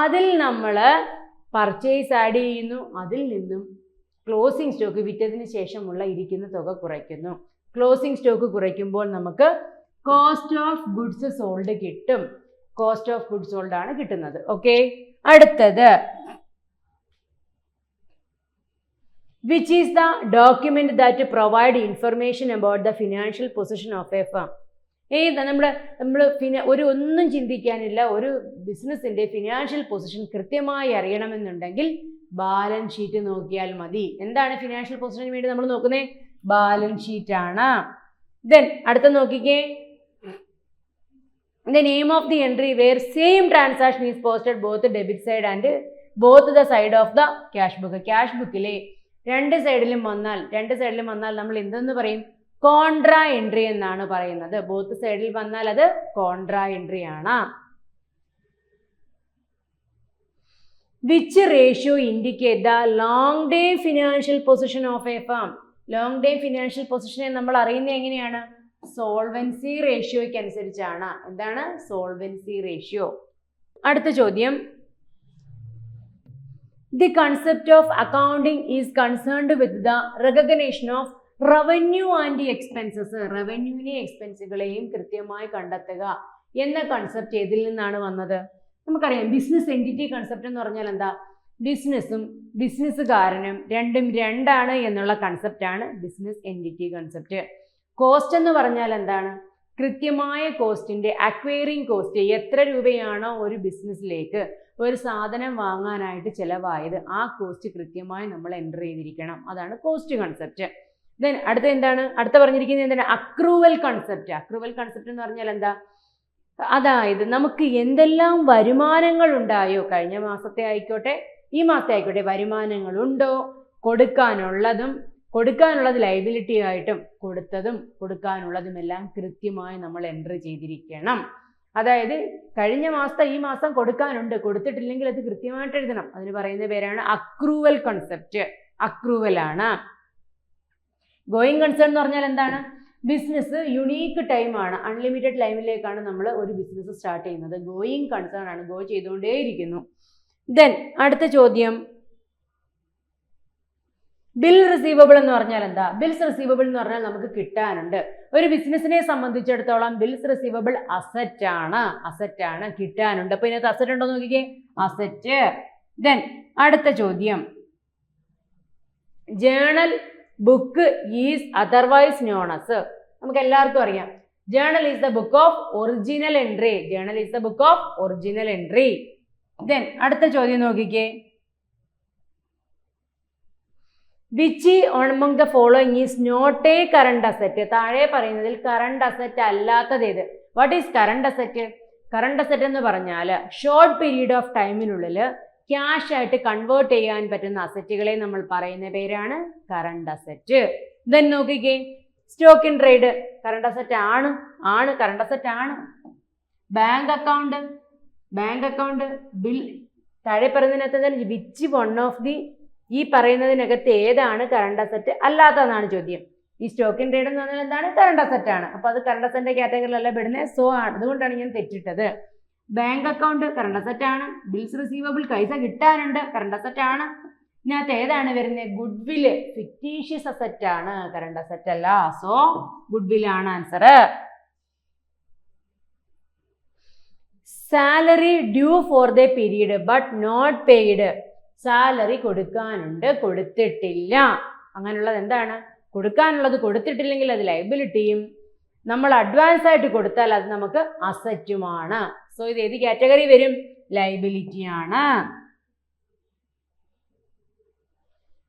അതിൽ നമ്മൾ പർച്ചേസ് ആഡ് ചെയ്യുന്നു. അതിൽ നിന്നും ക്ലോസിംഗ് സ്റ്റോക്ക് വിറ്റതിന് ശേഷമുള്ള ഇരിക്കുന്ന തുക കുറയ്ക്കുന്നു. ക്ലോസിംഗ് സ്റ്റോക്ക് കുറയ്ക്കുമ്പോൾ നമുക്ക് കോസ്റ്റ് ഓഫ് ഗുഡ്സ് സോൾഡ് കിട്ടും. കോസ്റ്റ് ഓഫ് ഗുഡ്സ് സോൾഡ് ആണ് കിട്ടുന്നത്. ഓക്കെ. അടുത്തത് which is the document that provide information about the financial position of a firm. നമ്മൾ ഒന്നും ചിന്തിക്കാനില്ല. ഒരു ബിസിനസിൻ്റെ ഫിനാൻഷ്യൽ പൊസിഷൻ കൃത്യമായി അറിയണമെന്നുണ്ടെങ്കിൽ ബാലൻസ് ഷീറ്റ് നോക്കിയാൽ മതി. എന്താണ് ഫിനാൻഷ്യൽ പൊസിഷന് വേണ്ടി നമ്മൾ നോക്കുന്നത്? ബാലൻസ് ഷീറ്റ് ആണ്. ദെൻ അടുത്ത നോക്കിക്കേ. the name of the entry where same transaction is posted both debit side and both the side of the cash book. Cash ബുക്കിലെ രണ്ട് സൈഡിലും വന്നാൽ നമ്മൾ എന്തെന്ന് പറയും? കോൺട്രാ എൻട്രി എന്നാണ് പറയുന്നത്. ബോത്ത് സൈഡിൽ വന്നാൽ അത് കോൺട്രാ എൻട്രി ആണ്. Which ratio indicate the long term financial position of a firm? Long term financial പൊസിഷനെ നമ്മൾ അറിയുന്നത് എങ്ങനെയാണ്? സോൾവൻസി റേഷ്യോയ്ക്ക് അനുസരിച്ചാണ്. എന്താണ് സോൾവൻസി റേഷ്യോ? അടുത്ത ചോദ്യം, the concept of accounting is concerned with the recognition of revenue and expenses. റവന്യൂവിനെയും എക്സ്പെൻസുകളെയും കൃത്യമായി കണ്ടെത്തുക എന്ന കൺസെപ്റ്റ് ഏതിൽ നിന്നാണ് വന്നത്? നമുക്കറിയാം ബിസിനസ് എൻറ്റിറ്റി കൺസെപ്റ്റ് എന്ന് പറഞ്ഞാൽ എന്താ? ബിസിനസ്സും ബിസിനസ്സുകാരനും രണ്ടും രണ്ടാണ് എന്നുള്ള കൺസെപ്റ്റാണ് ബിസിനസ് എൻറ്റിറ്റി കൺസെപ്റ്റ്. കോസ്റ്റ് എന്ന് പറഞ്ഞാൽ എന്താണ്? കൃത്യമായ കോസ്റ്റിൻ്റെ അക്വയറിംഗ് കോസ്റ്റ്, എത്ര രൂപയാണോ ഒരു ബിസിനസ്സിലേക്ക് ഒരു സാധനം വാങ്ങാനായിട്ട് ചിലവായത് ആ കോസ്റ്റ് കൃത്യമായി നമ്മൾ എൻ്റർ ചെയ്തിരിക്കണം. അതാണ് കോസ്റ്റ് കൺസെപ്റ്റ്. ദെൻ അടുത്ത എന്താണ്? അടുത്ത പറഞ്ഞിരിക്കുന്നത് എന്താണ്? Accrual concept. അക്രൂവൽ കൺസെപ്റ്റ് എന്ന് പറഞ്ഞാൽ എന്താ? അതായത് നമുക്ക് എന്തെല്ലാം വരുമാനങ്ങൾ ഉണ്ടായോ, കഴിഞ്ഞ മാസത്തെ ആയിക്കോട്ടെ ഈ മാസത്തെ ആയിക്കോട്ടെ, വരുമാനങ്ങളുണ്ടോ, കൊടുക്കാനുള്ളത് ലൈബിലിറ്റി ആയിട്ടും കൊടുക്കാനുള്ളതുമെല്ലാം കൃത്യമായി നമ്മൾ എൻ്റർ ചെയ്തിരിക്കണം. അതായത് കഴിഞ്ഞ മാസത്തെ ഈ മാസം കൊടുക്കാനുണ്ട്, കൊടുത്തിട്ടില്ലെങ്കിൽ അത് കൃത്യമായിട്ട് എഴുതണം. അതിന് പറയുന്ന പേരാണ് അക്രൂവൽ കൺസെപ്റ്റ്. അക്രൂവലാണ്. ഗോയിങ് കൺസേൺ എന്ന് പറഞ്ഞാൽ എന്താണ്? ബിസിനസ് യുണീക്ക് ടൈമാണ്, അൺലിമിറ്റഡ് ടൈമിലേക്കാണ് നമ്മൾ ഒരു ബിസിനസ് സ്റ്റാർട്ട് ചെയ്യുന്നത്. ഗോയിങ് കൺസേൺ ആണ്, ഗോ ചെയ്തുകൊണ്ടേയിരിക്കുന്നു. ദെൻ അടുത്ത ചോദ്യം, ബിൽ റിസീവബിൾ എന്ന് പറഞ്ഞാൽ എന്താ? ബിൽസ് റിസീവബിൾ എന്ന് പറഞ്ഞാൽ നമുക്ക് കിട്ടാനുണ്ട്. ഒരു ബിസിനസിനെ സംബന്ധിച്ചിടത്തോളം ബിൽസ് റിസീവബിൾ അസറ്റ് ആണ്, കിട്ടാനുണ്ട്. അപ്പൊ ഇതിനകത്ത് അസറ്റ് ഉണ്ടോ നോക്കിക്കേ, അസറ്റ്. ദെൻ അടുത്ത ചോദ്യം, journal book is otherwise known as. നമുക്ക് എല്ലാവർക്കും അറിയാം journal is the book of original entry. Journal is the book of original entry. Then അടുത്ത ചോദ്യം നോക്കിക്കേ, which among the following is not a current asset? താഴെ പറയുന്നതിൽ കറണ്ട് അസറ്റ് അല്ലാത്തത് ഏത്? What is current asset? Current asset എന്ന് പറഞ്ഞാൽ short period of ടൈമിനുള്ളിൽ cash ആയിട്ട് കൺവേർട്ട് ചെയ്യാൻ പറ്റുന്ന അസറ്റുകളെ നമ്മൾ പറയുന്ന പേരാണ് കറണ്ട് അസറ്റ്. ദെൻ നോക്കിക്കേ, stock in trade current asset ആണ് കറണ്ട് അസറ്റ് ആണ്. ബാങ്ക് അക്കൗണ്ട് ബിൽ, താഴെ പറയുന്നതിനകത്ത് വിച്ച് വൺ ഓഫ് ദി, ഈ പറയുന്നതിനകത്ത് ഏതാണ് കറണ്ട് അസറ്റ് അല്ലാത്തതെന്നാണ് ചോദ്യം. ഈ സ്റ്റോക്ക് ഇൻ ട്രേഡ് എന്ന് പറഞ്ഞാൽ എന്താണ്? കറണ്ട് അസറ്റ് ആണ്. അപ്പോൾ അത് കറണ്ട് അസറ്റിന്റെ കാറ്റഗറിയിലല്ല പെടുന്നത്. സോ അതുകൊണ്ടാണ് ഞാൻ തെറ്റിട്ടത്. ബാങ്ക് അക്കൗണ്ട് കറണ്ട് അസറ്റ് ആണ്. ബിൽസ് റിസീവബിൾ, പൈസ കിട്ടാനുണ്ട്, കറണ്ട് അസറ്റ് ആണ്. ഇതിനകത്ത് ഏതാണ് വരുന്നത്? ഗുഡ്വില്, ഫിക്റ്റീഷ്യസ് അസറ്റ് ആണ്, കറണ്ട് അസറ്റ് അല്ല. സോ ഗുഡ്വിൽ ആണ് answer. Salary due for the period but not paid. Salary കൊടുക്കാനുണ്ട്, കൊടുത്തിട്ടില്ല. അങ്ങനെയുള്ളത് എന്താണ്? കൊടുക്കാനുള്ളത് കൊടുത്തിട്ടില്ലെങ്കിൽ അത് ലൈബിലിറ്റിയും, നമ്മൾ അഡ്വാൻസ് ആയിട്ട് കൊടുത്താൽ അത് നമുക്ക് അസറ്റുമാണ്. സോ ഇത് ഏത് കാറ്റഗറി വരും? ലൈബിലിറ്റി ആണ്.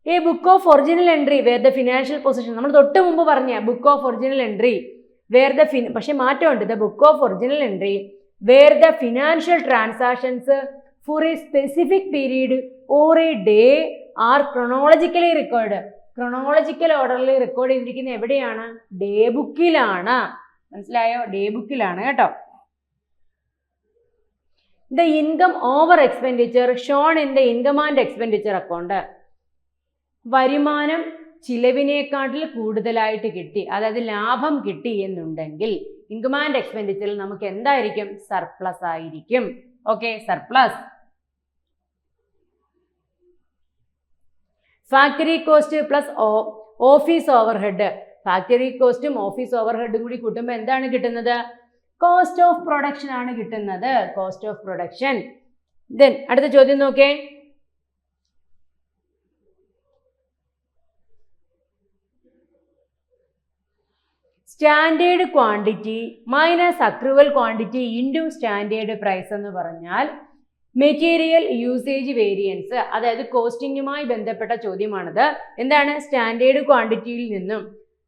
ഈ book of original entry where the financial position, നമ്മൾ തൊട്ട് മുമ്പ് പറഞ്ഞ book of original entry where the പക്ഷെ മാറ്റമുണ്ട്. The book of original entry where the financial transactions for a specific period or a day are chronologically record. Chronological ഓർഡറിൽ record ചെയ്തിരിക്കുന്നത് എവിടെയാണ്? Day ബുക്കിലാണ്. മനസ്സിലായോ? ഡേ ബുക്കിലാണ് കേട്ടോ. The income over expenditure shown in the income and expenditure account. വരുമാനം ചിലവിനേക്കാട്ടിൽ കൂടുതലായിട്ട് കിട്ടി, അതായത് ലാഭം കിട്ടി എന്നുണ്ടെങ്കിൽ ഇൻകം ആൻഡ് എക്സ്പെൻഡിച്ചറിൽ നമുക്ക് എന്തായിരിക്കും? സർപ്ലസ് ആയിരിക്കും. Okay, surplus. Factory cost plus office overhead. Factory കോസ്റ്റും ഓഫീസ് ഓവർഹെഡും കൂടി കൂട്ടുമ്പോൾ എന്താണ് കിട്ടുന്നത്? കോസ്റ്റ് ഓഫ് പ്രൊഡക്ഷൻ ആണ് കിട്ടുന്നത്. Cost of production. ദെൻ അടുത്ത ചോദ്യം നോക്കേ, standard quantity minus accrual quantity into standard price എന്ന് പറഞ്ഞാൽ മെറ്റീരിയൽ യൂസേജ് വേരിയൻസ്, അതായത് കോസ്റ്റിങ്ങുമായി ബന്ധപ്പെട്ട ചോദ്യമാണിത്. എന്താണ്? സ്റ്റാൻഡേർഡ് ക്വാണ്ടിറ്റിയിൽ നിന്നും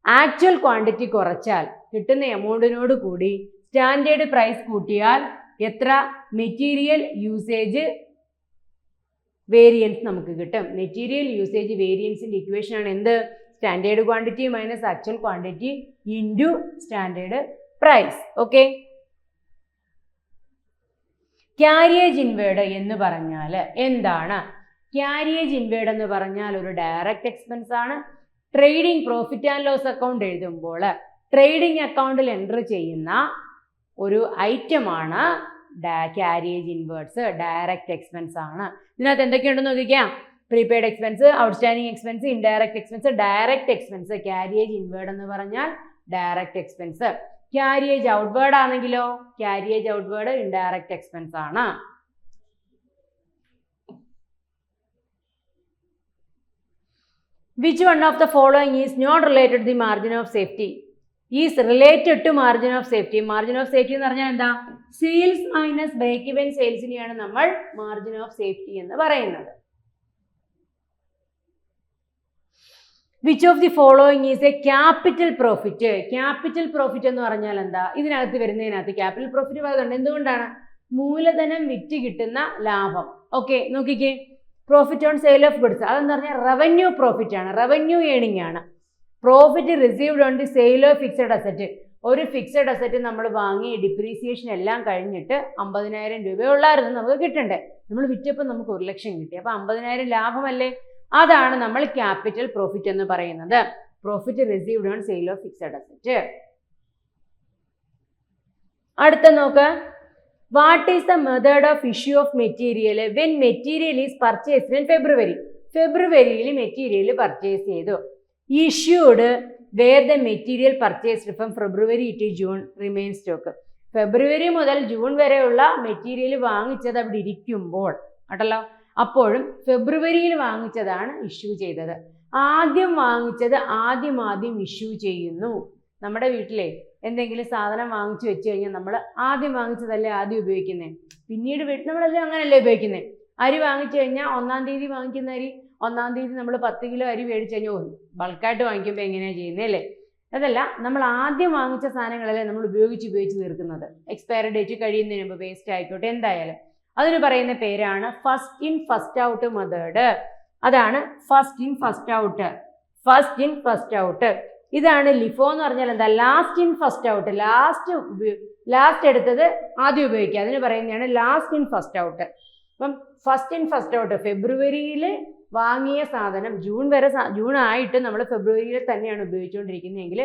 ആക്ച്വൽ ക്വാണ്ടിറ്റി കുറച്ചാൽ കിട്ടുന്ന എമൗണ്ടിനോട് കൂടി സ്റ്റാൻഡേർഡ് പ്രൈസ് കൂട്ടിയാൽ എത്ര മെറ്റീരിയൽ യൂസേജ് വേരിയൻസ് നമുക്ക് കിട്ടും. മെറ്റീരിയൽ യൂസേജ് വേരിയൻസിന്റെ ഇക്വേഷൻ ആണ് എന്ത്? Standard quantity minus actual quantity into standard price. Okay. Carriage inward എന്ന് പറഞ്ഞാൽ എന്താണ്? ക്യാരിയേജ് ഇൻവേർഡ് എന്ന് പറഞ്ഞാൽ ഒരു ഡയറക്റ്റ് എക്സ്പെൻസ് ആണ്. Trading profit and loss account എഴുതുമ്പോൾ ട്രേഡിംഗ് അക്കൗണ്ടിൽ എൻട്രി ചെയ്യുന്ന ഒരു ഐറ്റമാണ് ക്യാരിയേജ് ഇൻവേർഡ്സ്, ഡയറക്റ്റ് എക്സ്പെൻസ് ആണ്. ഇതിനകത്ത് എന്തൊക്കെയുണ്ടെന്ന് നോക്കിക്കാം. Prepaid expense, outstanding expense, indirect expense, direct expense. Carriage inward എന്ന് പറഞ്ഞാൽ ഡയറക്റ്റ് എക്സ്പെൻസ്. ക്യാരിയേജ് ഔട്ട്വേർഡ് ആണെങ്കിലോ ക്യാരിയേജ് ഔട്ട്വേർഡ് ഇൻഡയറക്റ്റ് എക്സ്പെൻസ് ആണ്. Which one of the following is not related to the margin of safety? Is related to margin of safety. Margin of safety എന്ന് പറഞ്ഞാൽ എന്താ? Sales minus break even സെയിൽസിനെയാണ് നമ്മൾ margin of safety എന്ന് പറയുന്നത്. Which of the following is a capital profit? Capital profit എന്ന് പറഞ്ഞാൽ എന്താ? ഇതിനകത്ത് വരുന്നതിനകത്ത് ക്യാപിറ്റൽ പ്രോഫിറ്റ് പറയുന്നുണ്ട്. എന്തുകൊണ്ടാണ്? മൂലധനം വിറ്റ് കിട്ടുന്ന ലാഭം. ഓക്കെ, നോക്കിക്കേ. Profit on sale of goods അതെന്ന് പറഞ്ഞാൽ റവന്യൂ പ്രോഫിറ്റ് ആണ്, റവന്യൂ ഏണിംഗ് ആണ്. Profit received on the sale of fixed asset. ഒരു ഫിക്സഡ് അസറ്റ് നമ്മൾ വാങ്ങി ഡിപ്രീസിയേഷൻ എല്ലാം കഴിഞ്ഞിട്ട് 50,000 രൂപയുള്ളായിരുന്നു നമുക്ക് കിട്ടണ്ടേ. നമ്മൾ വിറ്റപ്പോൾ നമുക്ക് 1 ലക്ഷം കിട്ടി. അപ്പോൾ 50,000 ലാഭമല്ലേ? അതാണ് നമ്മൾ ക്യാപിറ്റൽ പ്രോഫിറ്റ് എന്ന് പറയുന്നത്. Profit received on sale of fixed asset. അടുത്ത നോക്ക്. What is the method of issue of material when material is purchased in February? ഫെബ്രുവരിയിൽ മെറ്റീരിയൽ പർച്ചേസ് ചെയ്തു. Issued where the material purchased from February to June remain stock. ഫെബ്രുവരി മുതൽ June വരെയുള്ള material വാങ്ങിച്ചത് അവിടെ ഇരിക്കുമ്പോൾ കേട്ടല്ലോ, അപ്പോഴും ഫെബ്രുവരിയിൽ വാങ്ങിച്ചതാണ് ഇഷ്യൂ ചെയ്തത്. ആദ്യം വാങ്ങിച്ചത് ആദ്യം ഇഷ്യൂ ചെയ്യുന്നു. നമ്മുടെ വീട്ടിലെ എന്തെങ്കിലും സാധനം വാങ്ങിച്ചു വെച്ച് കഴിഞ്ഞാൽ നമ്മൾ ആദ്യം വാങ്ങിച്ചതല്ലേ ആദ്യം ഉപയോഗിക്കുന്നത്. പിന്നീട് നമ്മളെല്ലാം അങ്ങനെയല്ലേ ഉപയോഗിക്കുന്നത്. അരി വാങ്ങിച്ചു കഴിഞ്ഞാൽ 1-ാം തീയതി വാങ്ങിക്കുന്ന അരി 1-ാം തീയതി നമ്മൾ 10 കിലോ അരി മേടിച്ചു കഴിഞ്ഞാൽ ബൾക്കായിട്ട് വാങ്ങിക്കുമ്പോൾ എങ്ങനെയാണ് ചെയ്യുന്നത് അല്ലേ? അതല്ല, നമ്മൾ ആദ്യം വാങ്ങിച്ച സാധനങ്ങളല്ലേ നമ്മൾ ഉപയോഗിച്ച് തീർക്കുന്നത്. എക്സ്പയറി ഡേറ്റ് കഴിയുന്നതിന് മുമ്പ് വേസ്റ്റ് ആയിക്കോട്ടെ എന്തായാലും. അതിന് പറയുന്ന പേരാണ് first in first out method. അതാണ് first in first out. First in first out. ഇതാണ് ലിഫോ എന്ന് പറഞ്ഞാൽ എന്താ? Last in first out. Last എടുത്തത് ആദ്യം ഉപയോഗിക്കുക, അതിന് പറയുന്നതാണ് ലാസ്റ്റ് ഇൻ ഫസ്റ്റ് ഔട്ട്. അപ്പം ഫസ്റ്റ് ഇൻ ഫസ്റ്റ് ഔട്ട്, ഫെബ്രുവരിയിൽ വാങ്ങിയ സാധനം ജൂൺ ആയിട്ട് നമ്മൾ ഫെബ്രുവരിയിൽ തന്നെയാണ് ഉപയോഗിച്ചുകൊണ്ടിരിക്കുന്നതെങ്കിൽ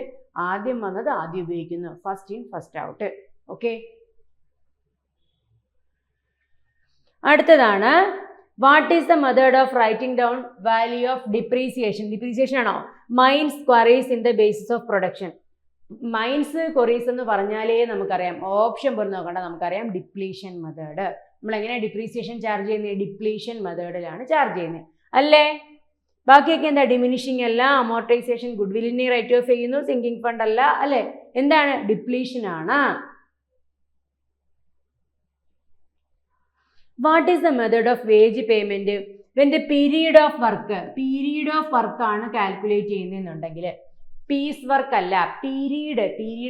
ആദ്യം വന്നത് ആദ്യം ഉപയോഗിക്കുന്നു. First in first out. Okay. അടുത്തതാണ് what is the method of writing down value of depreciation? Depreciation ആണോ? Mines quarries in the basis of production. Mines quarries എന്ന് പറഞ്ഞാലേ നമുക്കറിയാം, ഓപ്ഷൻ പോലും നോക്കണ്ട, നമുക്കറിയാം ഡിപ്ലീഷൻ മെത്തേഡ്. നമ്മൾ എങ്ങനെയാണ് ഡിപ്രീസിയേഷൻ ചാർജ് ചെയ്യുന്നത്? ഡിപ്ലീഷൻ മെത്തേഡിലാണ് ചാർജ് ചെയ്യുന്നത് അല്ലേ? ബാക്കിയൊക്കെ എന്താ? ഡിമിനിഷിങ് അല്ല, അമോർട്ടൈസേഷൻ, ഗുഡ് വില്ലിനെ റൈറ്റ് ഓഫ് ചെയ്യുന്നു, സിങ്കിങ് ഫണ്ട് അല്ല അല്ലേ? എന്താണ്? ഡിപ്ലീഷൻ ആണ്. What is the method of wage payment when the period of work ആണ് കാൽക്കുലേറ്റ് ചെയ്യുന്നതെന്നുണ്ടെങ്കിൽ, പീസ് വർക്ക് അല്ല, പീരീഡ്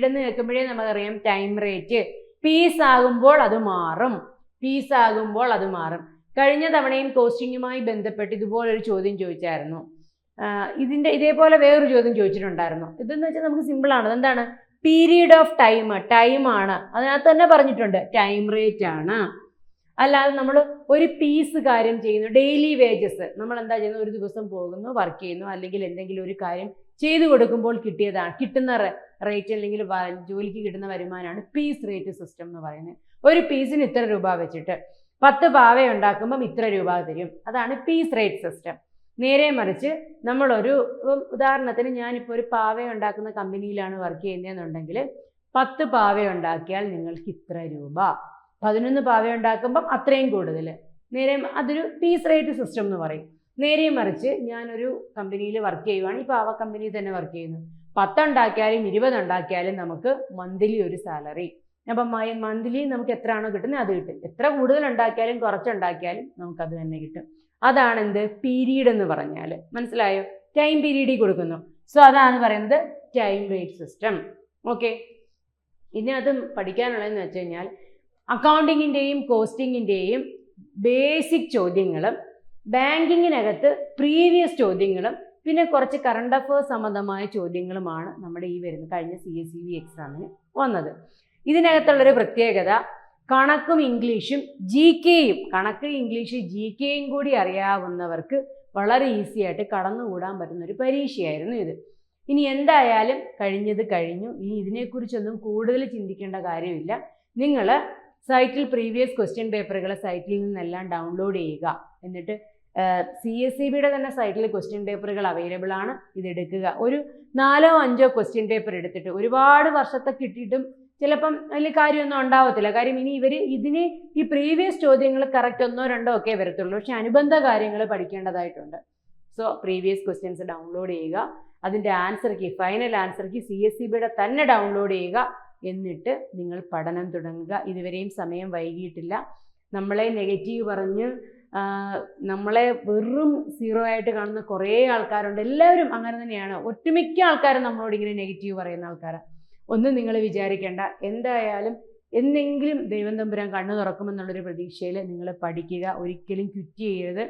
എന്ന് കേൾക്കുമ്പോഴേ നമുക്കറിയാം ടൈം റേറ്റ്. പീസ് ആകുമ്പോൾ അത് മാറും. കഴിഞ്ഞ തവണയും കോസ്റ്റിങ്ങുമായി ബന്ധപ്പെട്ട് ഇതുപോലൊരു ചോദ്യം ചോദിച്ചായിരുന്നു. ഇതേപോലെ വേറൊരു ചോദ്യം ചോദിച്ചിട്ടുണ്ടായിരുന്നു. ഇതെന്ന് വെച്ചാൽ നമുക്ക് സിമ്പിളാണ്. എന്താണ്? പീരീഡ് ഓഫ് ടൈമാണ്. അതിനകത്ത് തന്നെ പറഞ്ഞിട്ടുണ്ട് ടൈം റേറ്റ് ആണ്. അല്ലാതെ നമ്മൾ ഒരു പീസ് കാര്യം ചെയ്യുന്നു, ഡെയിലി വേജസ് നമ്മൾ എന്താ ചെയ്യുന്നത്? ഒരു ദിവസം പോകുന്നു, വർക്ക് ചെയ്യുന്നു, അല്ലെങ്കിൽ എന്തെങ്കിലും ഒരു കാര്യം ചെയ്തു കൊടുക്കുമ്പോൾ കിട്ടുന്ന റേറ്റ് അല്ലെങ്കിൽ ജോലിക്ക് കിട്ടുന്ന വരുമാനമാണ് പീസ് റേറ്റ് സിസ്റ്റം എന്ന് പറയുന്നത്. ഒരു പീസിന് ഇത്ര രൂപ വെച്ചിട്ട് 10 പാവ ഉണ്ടാക്കുമ്പം ഇത്ര രൂപ തരും. അതാണ് പീസ് റേറ്റ് സിസ്റ്റം. നേരെ മറിച്ച് നമ്മളൊരു ഉദാഹരണത്തിന് ഞാനിപ്പോൾ ഒരു പാവ ഉണ്ടാക്കുന്ന കമ്പനിയിലാണ് വർക്ക് ചെയ്യുന്നതെന്നുണ്ടെങ്കിൽ 10 പാവ ഉണ്ടാക്കിയാൽ നിങ്ങൾക്ക് ഇത്ര രൂപ, 11 പാവ ഉണ്ടാക്കുമ്പം അത്രയും കൂടുതൽ. അതൊരു പീസ് റേറ്റ് സിസ്റ്റം എന്ന് പറയും. നേരെ മറിച്ച് ഞാനൊരു കമ്പനിയിൽ വർക്ക് ചെയ്യുവാണ്, ഈ പാവ കമ്പനിയിൽ തന്നെ വർക്ക് ചെയ്യുന്നു. 10 ഉണ്ടാക്കിയാലും 20 ഉണ്ടാക്കിയാലും നമുക്ക് മന്ത്ലി ഒരു സാലറി. അപ്പം മന്ത്ലി നമുക്ക് എത്രയാണോ കിട്ടുന്നത് അത് കിട്ടും. എത്ര കൂടുതൽ ഉണ്ടാക്കിയാലും കുറച്ചുണ്ടാക്കിയാലും നമുക്കത് തന്നെ കിട്ടും. അതാണ് എന്ത്? പീരീഡ് എന്ന് പറഞ്ഞാൽ. മനസ്സിലായോ? ടൈം പീരീഡിൽ കൊടുക്കുന്നു. സോ അതാണ് പറയുന്നത് ടൈം റേറ്റ് സിസ്റ്റം. ഓക്കെ. ഇതിനകത്ത് പഠിക്കാനുള്ളതെന്ന് വെച്ച് കഴിഞ്ഞാൽ അക്കൗണ്ടിങ്ങിൻ്റെയും കോസ്റ്റിങ്ങിൻ്റെയും ബേസിക് ചോദ്യങ്ങളും ബാങ്കിങ്ങിനകത്ത് പ്രീവിയസ് ചോദ്യങ്ങളും പിന്നെ കുറച്ച് കറണ്ട് അഫയേഴ്സ് സംബന്ധമായ ചോദ്യങ്ങളുമാണ് നമ്മുടെ ഈ വരുന്ന കഴിഞ്ഞ CSEB എക്സാമിന് വന്നത്. ഇതിനകത്തുള്ളൊരു പ്രത്യേകത, കണക്കും ഇംഗ്ലീഷും GKയും, കണക്ക് ഇംഗ്ലീഷ് GKയും കൂടി അറിയാവുന്നവർക്ക് വളരെ ഈസി ആയിട്ട് കടന്നുകൂടാൻ പറ്റുന്നൊരു പരീക്ഷയായിരുന്നു ഇത്. ഇനി എന്തായാലും കഴിഞ്ഞത് കഴിഞ്ഞു. ഇനി ഇതിനെക്കുറിച്ചൊന്നും കൂടുതൽ ചിന്തിക്കേണ്ട കാര്യമില്ല. നിങ്ങൾ സൈറ്റിൽ പ്രീവിയസ് ക്വസ്റ്റ്യൻ പേപ്പറുകൾ സൈറ്റിൽ നിന്നെല്ലാം ഡൗൺലോഡ് ചെയ്യുക. എന്നിട്ട് CSEBയുടെ തന്നെ സൈറ്റിൽ ക്വസ്റ്റ്യൻ പേപ്പറുകൾ അവൈലബിൾ ആണ്. ഇതെടുക്കുക. ഒരു 4-5 ക്വസ്റ്റ്യൻ പേപ്പർ എടുത്തിട്ട്, ഒരുപാട് വർഷത്തെ കിട്ടിയിട്ടും ചിലപ്പം അതിൽ കാര്യമൊന്നും ഉണ്ടാവത്തില്ല. കാര്യം ഇനി ഇതിന് ഈ പ്രീവിയസ് ചോദ്യങ്ങൾ കറക്റ്റ് 1-2 ഒക്കെ വരത്തുള്ളൂ. പക്ഷെ അനുബന്ധ കാര്യങ്ങൾ പഠിക്കേണ്ടതായിട്ടുണ്ട്. സോ പ്രീവിയസ് ക്വസ്റ്റ്യൻസ് ഡൗൺലോഡ് ചെയ്യുക. അതിൻ്റെ answer key, final answer key CSEBയുടെ തന്നെ ഡൗൺലോഡ് ചെയ്യുക. എന്നിട്ട് നിങ്ങൾ പഠനം തുടങ്ങുക. ഇതുവരെയും സമയം വൈകിയിട്ടില്ല. നമ്മളെ നെഗറ്റീവ് പറഞ്ഞ് നമ്മളെ വെറും 0 ആയിട്ട് കാണുന്ന കുറേ ആൾക്കാരുണ്ട്. എല്ലാവരും അങ്ങനെ തന്നെയാണ്. ഒട്ടുമിക്ക ആൾക്കാരും നമ്മളോട് ഇങ്ങനെ നെഗറ്റീവ് പറയുന്ന ആൾക്കാരാണ്. ഒന്നും നിങ്ങൾ വിചാരിക്കേണ്ട. എന്തായാലും എന്നെങ്കിലും ദൈവം തമ്പുരാൻ കണ്ണു തുറക്കുമെന്നുള്ളൊരു പ്രതീക്ഷയിൽ നിങ്ങൾ പഠിക്കുക. ഒരിക്കലും ക്വിറ്റ് ചെയ്യരുത്.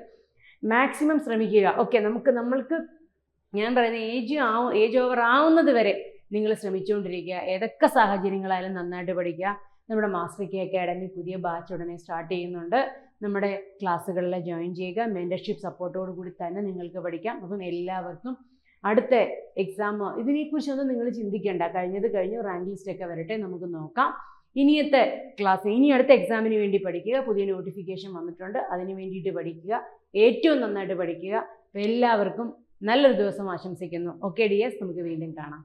മാക്സിമം ശ്രമിക്കുക. ഓക്കെ, നമ്മൾക്ക് ഞാൻ പറയുന്ന ഏജ് ഓവർ ആവുന്നത് വരെ നിങ്ങൾ ശ്രമിച്ചുകൊണ്ടിരിക്കുക. ഏതൊക്കെ സാഹചര്യങ്ങളായാലും നന്നായിട്ട് പഠിക്കുക. നമ്മുടെ മാസ്റ്റർ കെ അക്കാഡമി പുതിയ ബാച്ച് ഉടനെ സ്റ്റാർട്ട് ചെയ്യുന്നുണ്ട്. നമ്മുടെ ക്ലാസ്സുകളിൽ ജോയിൻ ചെയ്യുക. മെൻറ്റർഷിപ്പ് സപ്പോർട്ടോട് കൂടി തന്നെ നിങ്ങൾക്ക് പഠിക്കാം. അപ്പം എല്ലാവർക്കും അടുത്ത എക്സാം ഇതിനെക്കുറിച്ചൊന്നും നിങ്ങൾ ചിന്തിക്കേണ്ട. കഴിഞ്ഞത് കഴിഞ്ഞു, റാങ്ക് ലിസ്റ്റൊക്കെ വരട്ടെ, നമുക്ക് നോക്കാം. ഇനിയത്തെ ക്ലാസ്, ഇനി അടുത്ത എക്സാമിന് വേണ്ടി പഠിക്കുക. പുതിയ നോട്ടിഫിക്കേഷൻ വന്നിട്ടുണ്ട്, അതിന് വേണ്ടിയിട്ട് പഠിക്കുക. ഏറ്റവും നന്നായിട്ട് പഠിക്കുക. അപ്പോൾ എല്ലാവർക്കും നല്ലൊരു ദിവസം ആശംസിക്കുന്നു. ഓക്കെ ഡിയേഴ്സ്, നമുക്ക് വീണ്ടും കാണാം.